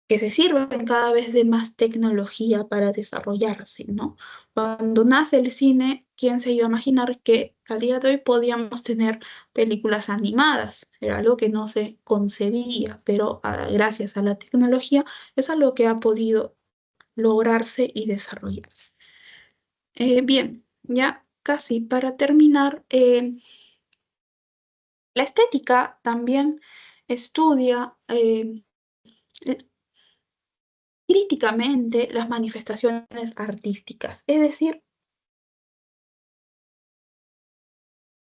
que se sirven cada vez de más tecnología para desarrollarse, ¿no? Cuando nace el cine, ¿quién se iba a imaginar que al día de hoy podíamos tener películas animadas? Era algo que no se concebía, pero gracias a la tecnología es algo que ha podido lograrse y desarrollarse. Bien, ya casi para terminar, la estética también estudia críticamente las manifestaciones artísticas, es decir,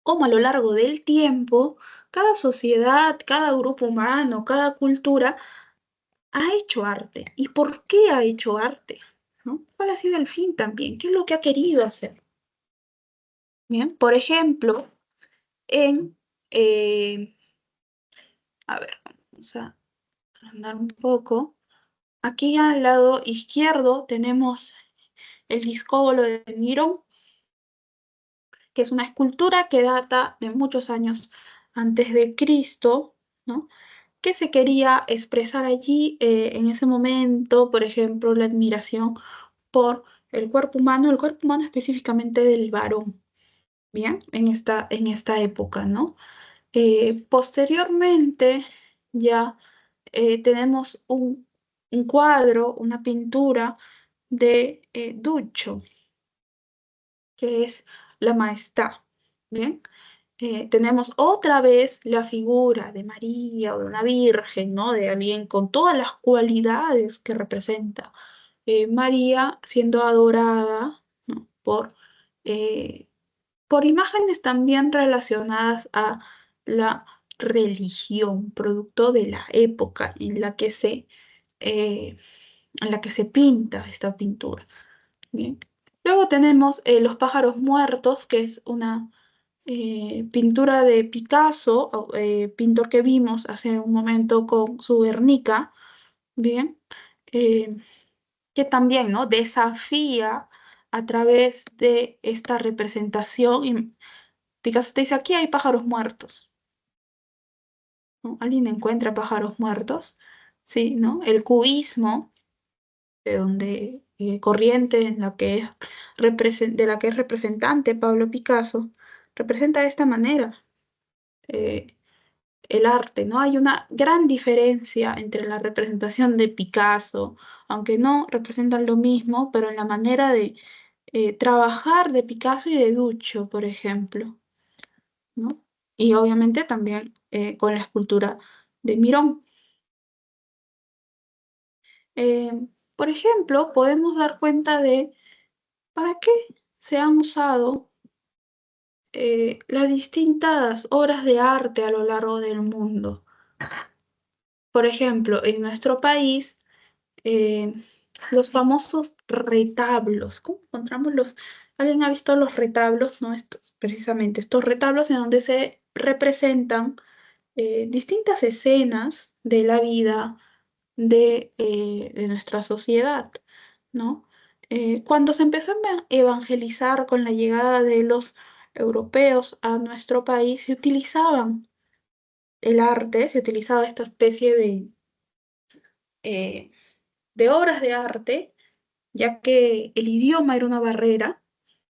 cómo a lo largo del tiempo cada sociedad, cada grupo humano, cada cultura ha hecho arte. ¿Y por qué ha hecho arte? ¿No? ¿Cuál ha sido el fin también? ¿Qué es lo que ha querido hacer? Bien, por ejemplo, en, eh, a ver, vamos a andar un poco. Aquí al lado izquierdo tenemos el discóbolo de Miró, que es una escultura que data de muchos años antes de Cristo, ¿no? Que se quería expresar allí en ese momento, por ejemplo, la admiración por el cuerpo humano específicamente del varón, ¿bien? En esta época, ¿no? Posteriormente ya tenemos un cuadro, una pintura de Duccio, que es la Maestad, ¿bien? Tenemos otra vez la figura de María o de una virgen, ¿no? De alguien con todas las cualidades que representa María siendo adorada, ¿no? Eh, por imágenes también relacionadas a la religión, producto de la época eh, en la que se pinta esta pintura. Bien. Luego tenemos Los pájaros muertos, que es una pintura de Picasso, pintor que vimos hace un momento con su Guernica, bien, eh, que también, ¿no? Desafía a través de esta representación. Y Picasso te dice, aquí hay pájaros muertos, ¿no? ¿Alguien encuentra pájaros muertos? Sí, ¿no? El cubismo, de donde corriente en la que de la que es representante Pablo Picasso, representa de esta manera eh, el arte, ¿no? Hay una gran diferencia entre la representación de Picasso, aunque no representan lo mismo, pero en la manera de trabajar de Picasso y de Duccio, por ejemplo, ¿no? Y obviamente también con la escultura de Mirón. Eh, por ejemplo, podemos dar cuenta de ¿para qué se han usado las distintas obras de arte a lo largo del mundo? Por ejemplo, en nuestro país, eh, los famosos retablos. ¿Cómo encontramos los? ¿Alguien ha visto los retablos? No, precisamente estos retablos en donde se representan distintas escenas de la vida de nuestra sociedad, ¿no? Cuando se empezó a evangelizar con la llegada de los europeos a nuestro país, se utilizaban el arte, se utilizaba esta especie eh, de obras de arte, ya que el idioma era una barrera,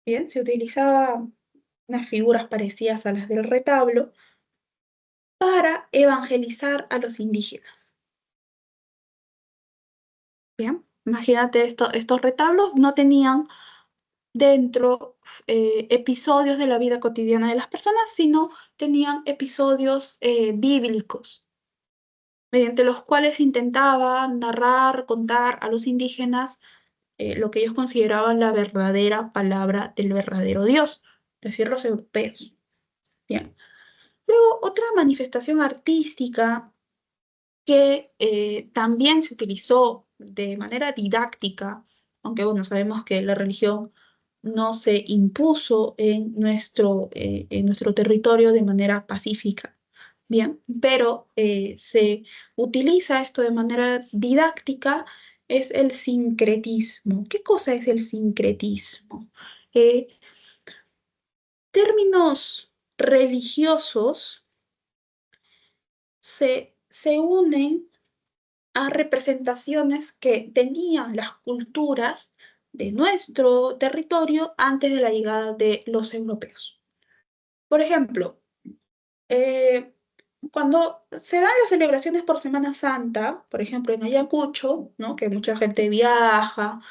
¿bien? Se utilizaban unas figuras parecidas a las del retablo para evangelizar a los indígenas. Bien, imagínate estos retablos no tenían dentro episodios de la vida cotidiana de las personas, sino tenían episodios bíblicos, mediante los cuales intentaban narrar, contar a los indígenas lo que ellos consideraban la verdadera palabra del verdadero Dios, es decir, los europeos. Bien. Luego, otra manifestación artística que también se utilizó de manera didáctica, aunque bueno, sabemos que la religión no se impuso en nuestro territorio de manera pacífica, bien, pero se utiliza esto de manera didáctica, es el sincretismo. ¿Qué cosa es el sincretismo? Eh, Términos religiosos se unen a representaciones que tenían las culturas de nuestro territorio antes de la llegada de los europeos. Por ejemplo, eh, cuando se dan las celebraciones por Semana Santa, por ejemplo en Ayacucho, ¿no? Que mucha gente viaja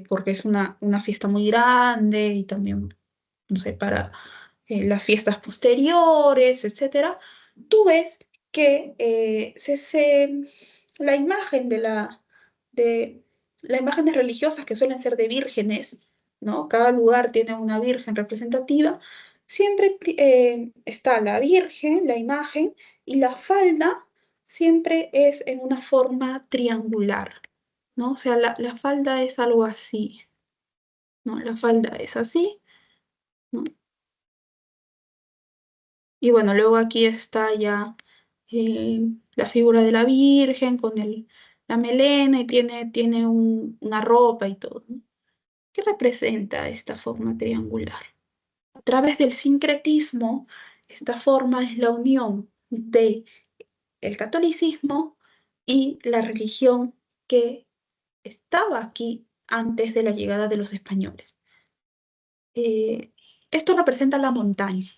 porque es una fiesta muy grande y también, no sé, para las fiestas posteriores, etcétera, tú ves que la imagen de las imágenes religiosas que suelen ser de vírgenes, ¿no? Cada lugar tiene una virgen representativa, siempre está la virgen, la imagen, y la falda siempre es en una forma triangular, ¿no? O sea, la falda es algo así, ¿no? La falda es así, ¿no? Y bueno, luego aquí está ya la figura de la Virgen con la melena y tiene una ropa y todo, ¿no? ¿Qué representa esta forma triangular? A través del sincretismo, esta forma es la unión de el catolicismo y la religión que estaba aquí antes de la llegada de los españoles. Eh, Esto representa la montaña.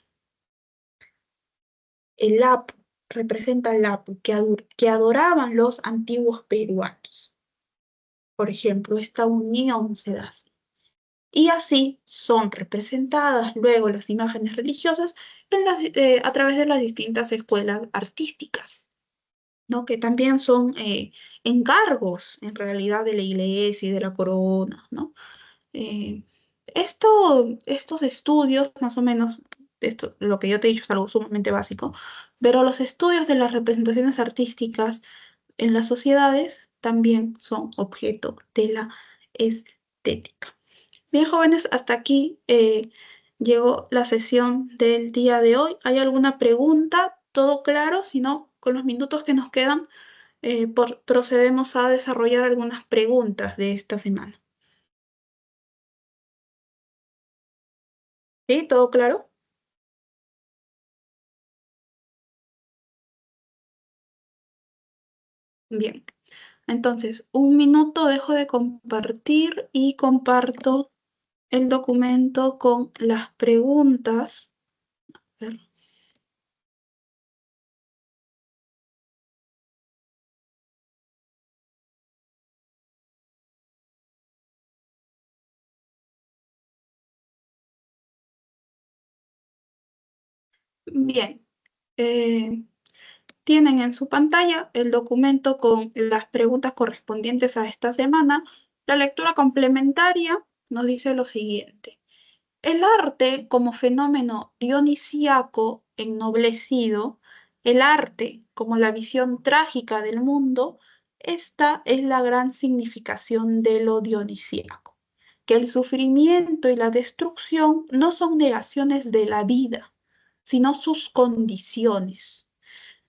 El Apu representa al Apu que adoraban los antiguos peruanos. Por ejemplo, esta unión se da así. Y así son representadas luego las imágenes religiosas a través de las distintas escuelas artísticas, ¿no? Que también son encargos en realidad de la iglesia y de la corona, ¿no? Eh, estos estudios, más o menos, lo que yo te he dicho es algo sumamente básico, pero los estudios de las representaciones artísticas en las sociedades también son objeto de la estética. Bien, jóvenes, hasta aquí llegó la sesión del día de hoy. ¿Hay alguna pregunta? ¿Todo claro? Si no, con los minutos que nos quedan, procedemos a desarrollar algunas preguntas de esta semana. ¿Sí? ¿Todo claro? Bien. Entonces, un minuto dejo de compartir y comparto el documento con las preguntas. A ver. Bien. Eh, Tienen en su pantalla el documento con las preguntas correspondientes a esta semana. La lectura complementaria nos dice lo siguiente. El arte como fenómeno dionisíaco ennoblecido, el arte como la visión trágica del mundo, esta es la gran significación de lo dionisíaco, que el sufrimiento y la destrucción no son negaciones de la vida, sino sus condiciones.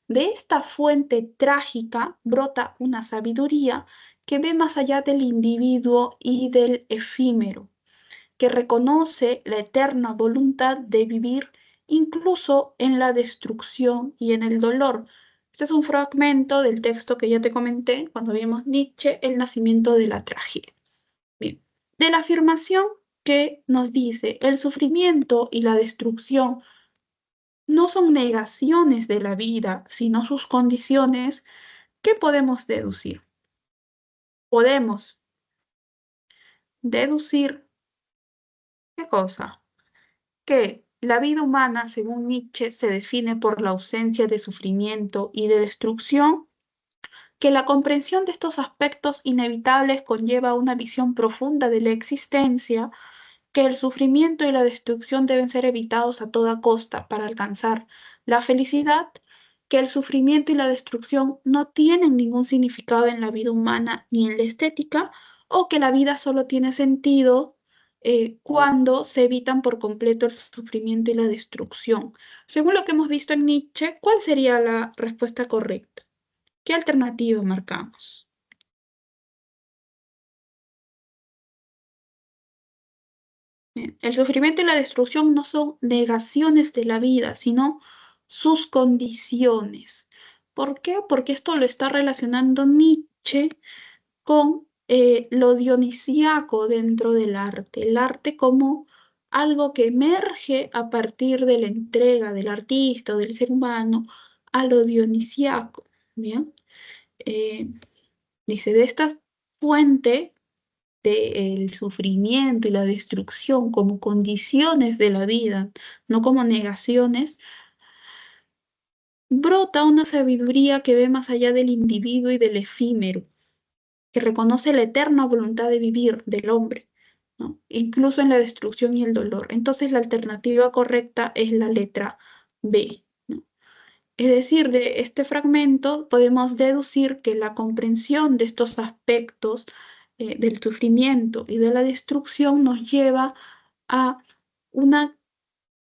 De esta fuente trágica brota una sabiduría que ve más allá del individuo y del efímero, que reconoce la eterna voluntad de vivir incluso en la destrucción y en el dolor. Este es un fragmento del texto que ya te comenté cuando vimos Nietzsche, El nacimiento de la tragedia. Bien. De la afirmación que nos dice el sufrimiento y la destrucción no son negaciones de la vida, sino sus condiciones, ¿qué podemos deducir? Podemos deducir, ¿qué cosa? Que la vida humana, según Nietzsche, se define por la ausencia de sufrimiento y de destrucción, que la comprensión de estos aspectos inevitables conlleva una visión profunda de la existencia, que el sufrimiento y la destrucción deben ser evitados a toda costa para alcanzar la felicidad, que el sufrimiento y la destrucción no tienen ningún significado en la vida humana ni en la estética, o que la vida solo tiene sentido cuando se evitan por completo el sufrimiento y la destrucción. Según lo que hemos visto en Nietzsche, ¿cuál sería la respuesta correcta? ¿Qué alternativa marcamos? Bien, el sufrimiento y la destrucción no son negaciones de la vida, sino sus condiciones. ¿Por qué? Porque esto lo está relacionando Nietzsche con lo dionisíaco dentro del arte. El arte como algo que emerge a partir de la entrega del artista o del ser humano a lo dionisíaco. Bien. Eh, dice, de esta fuente del sufrimiento y la destrucción como condiciones de la vida, no como negaciones, brota una sabiduría que ve más allá del individuo y del efímero, que reconoce la eterna voluntad de vivir del hombre, ¿no? Incluso en la destrucción y el dolor. Entonces la alternativa correcta es la letra B, ¿no? Es decir, de este fragmento podemos deducir que la comprensión de estos aspectos del sufrimiento y de la destrucción nos lleva a una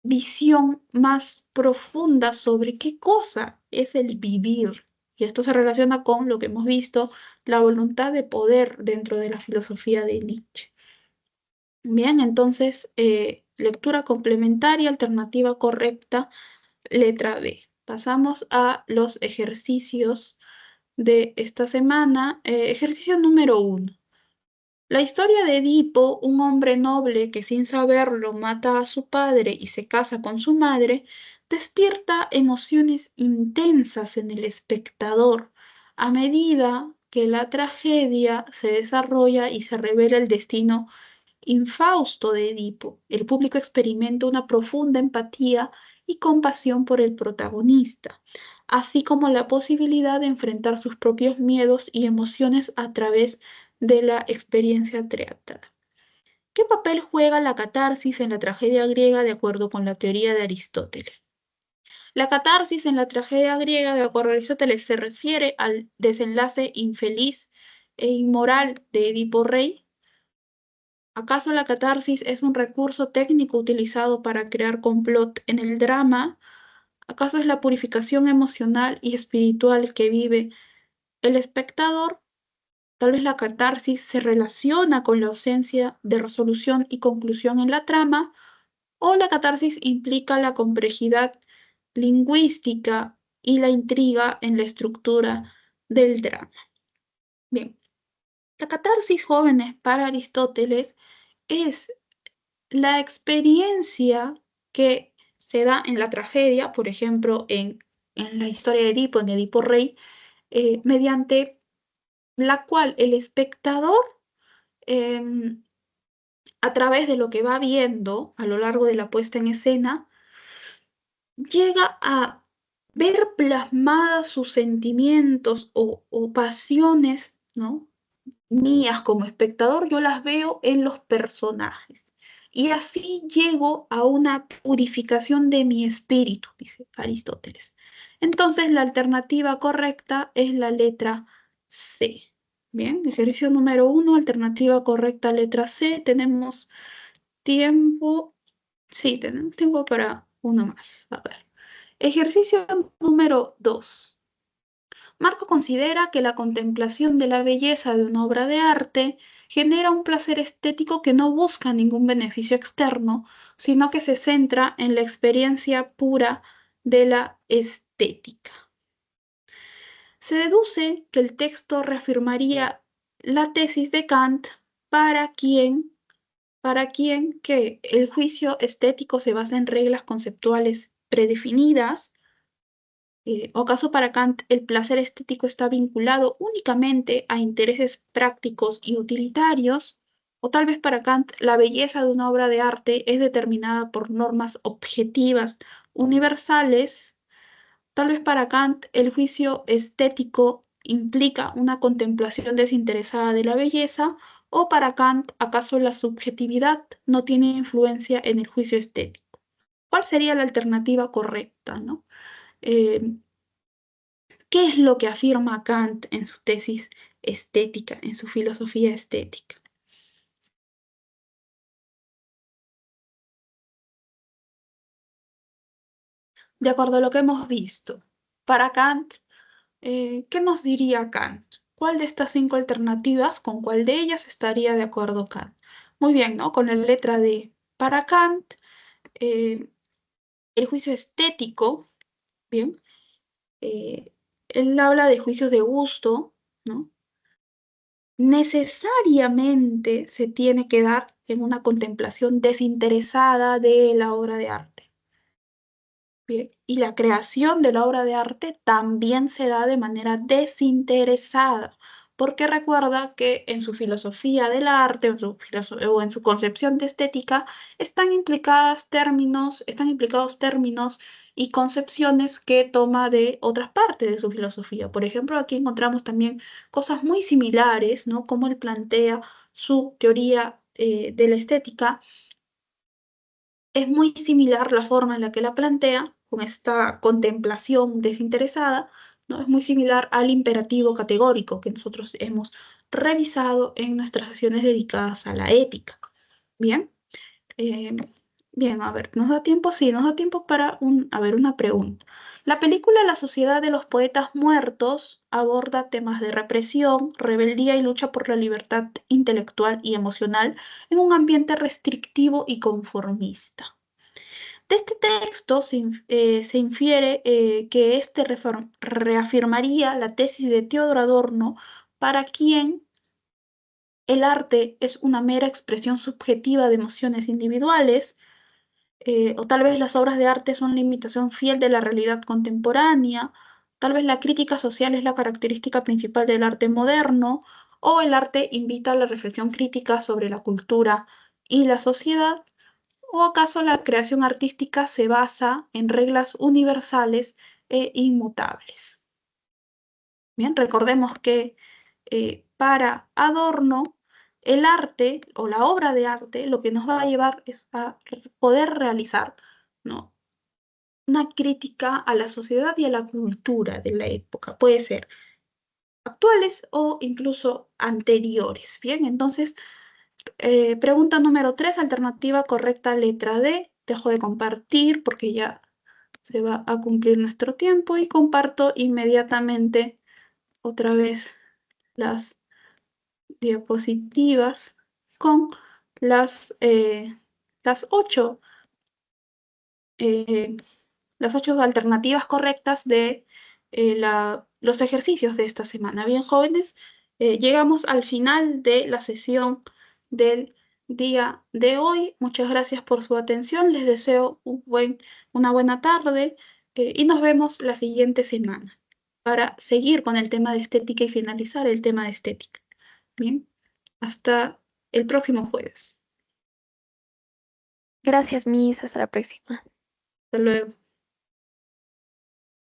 visión más profunda sobre qué cosa es el vivir. Y esto se relaciona con lo que hemos visto, la voluntad de poder dentro de la filosofía de Nietzsche. Bien, entonces, lectura complementaria, alternativa correcta, letra B. Pasamos a los ejercicios de esta semana. Ejercicio número 1. La historia de Edipo, un hombre noble que sin saberlo mata a su padre y se casa con su madre, despierta emociones intensas en el espectador a medida que la tragedia se desarrolla y se revela el destino infausto de Edipo. El público experimenta una profunda empatía y compasión por el protagonista, así como la posibilidad de enfrentar sus propios miedos y emociones a través de la experiencia teatral. ¿Qué papel juega la catarsis en la tragedia griega de acuerdo con la teoría de Aristóteles? La catarsis en la tragedia griega, de acuerdo a Aristóteles, se refiere al desenlace infeliz e inmoral de Edipo Rey. ¿Acaso la catarsis es un recurso técnico utilizado para crear complot en el drama? ¿Acaso es la purificación emocional y espiritual que vive el espectador? Tal vez la catarsis se relaciona con la ausencia de resolución y conclusión en la trama, o la catarsis implica la complejidad lingüística y la intriga en la estructura del drama. Bien, la catarsis, jóvenes, para Aristóteles es la experiencia que se da en la tragedia, por ejemplo, en la historia de Edipo, en Edipo Rey, mediante la cual el espectador, a través de lo que va viendo a lo largo de la puesta en escena, llega a ver plasmadas sus sentimientos o pasiones, ¿no? mías como espectador, yo las veo en los personajes. Y así llego a una purificación de mi espíritu, dice Aristóteles. Entonces, la alternativa correcta es la letra C. Bien, ejercicio número 1, alternativa correcta, letra C. Tenemos tiempo. Sí, tenemos tiempo para uno más. A ver. Ejercicio número 2. Marco considera que la contemplación de la belleza de una obra de arte genera un placer estético que no busca ningún beneficio externo, sino que se centra en la experiencia pura de la estética. Se deduce que el texto reafirmaría la tesis de Kant para quien que el juicio estético se basa en reglas conceptuales predefinidas. ¿O acaso para Kant el placer estético está vinculado únicamente a intereses prácticos y utilitarios? ¿O tal vez para Kant la belleza de una obra de arte es determinada por normas objetivas universales? Tal vez para Kant el juicio estético implica una contemplación desinteresada de la belleza, o para Kant, ¿acaso la subjetividad no tiene influencia en el juicio estético? ¿Cuál sería la alternativa correcta, no? Eh, ¿Qué es lo que afirma Kant en su tesis estética, en su filosofía estética? De acuerdo a lo que hemos visto, para Kant, ¿qué nos diría Kant? ¿Cuál de estas 5 alternativas, con cuál de ellas estaría de acuerdo Kant? Muy bien, ¿no? Con la letra D. Para Kant, eh, el juicio estético, bien, eh, él habla de juicios de gusto, ¿no? Necesariamente se tiene que dar en una contemplación desinteresada de la obra de arte. Bien, y la creación de la obra de arte también se da de manera desinteresada, porque recuerda que en su filosofía del arte o en su concepción de estética están implicados términos y concepciones que toma de otras partes de su filosofía. Por ejemplo, aquí encontramos también cosas muy similares, ¿no? Como él plantea su teoría de la estética. Es muy similar la forma en la que la plantea, con esta contemplación desinteresada, ¿no? Es muy similar al imperativo categórico que nosotros hemos revisado en nuestras sesiones dedicadas a la ética. Bien, Eh, bien, a ver, ¿nos da tiempo? Sí, nos da tiempo para una pregunta. La película La Sociedad de los Poetas Muertos aborda temas de represión, rebeldía y lucha por la libertad intelectual y emocional en un ambiente restrictivo y conformista. De este texto se infiere que este reafirmaría la tesis de Teodoro Adorno, para quien el arte es una mera expresión subjetiva de emociones individuales, o tal vez las obras de arte son la imitación fiel de la realidad contemporánea, tal vez la crítica social es la característica principal del arte moderno, o el arte invita a la reflexión crítica sobre la cultura y la sociedad. ¿O acaso la creación artística se basa en reglas universales e inmutables? Bien, recordemos que para Adorno, el arte o la obra de arte lo que nos va a llevar es a poder realizar, ¿no?, una crítica a la sociedad y a la cultura de la época. Puede ser actuales o incluso anteriores. Bien, entonces pregunta número 3, alternativa correcta, letra D. Dejo de compartir porque ya se va a cumplir nuestro tiempo y comparto inmediatamente otra vez las diapositivas con las 8 las 8 alternativas correctas de los ejercicios de esta semana. Bien, jóvenes, llegamos al final de la sesión del día de hoy. Muchas gracias por su atención. Les deseo una buena tarde y nos vemos la siguiente semana para seguir con el tema de estética y finalizar el tema de estética. Bien, hasta el próximo jueves. Gracias, Miss. Hasta la próxima. Hasta luego.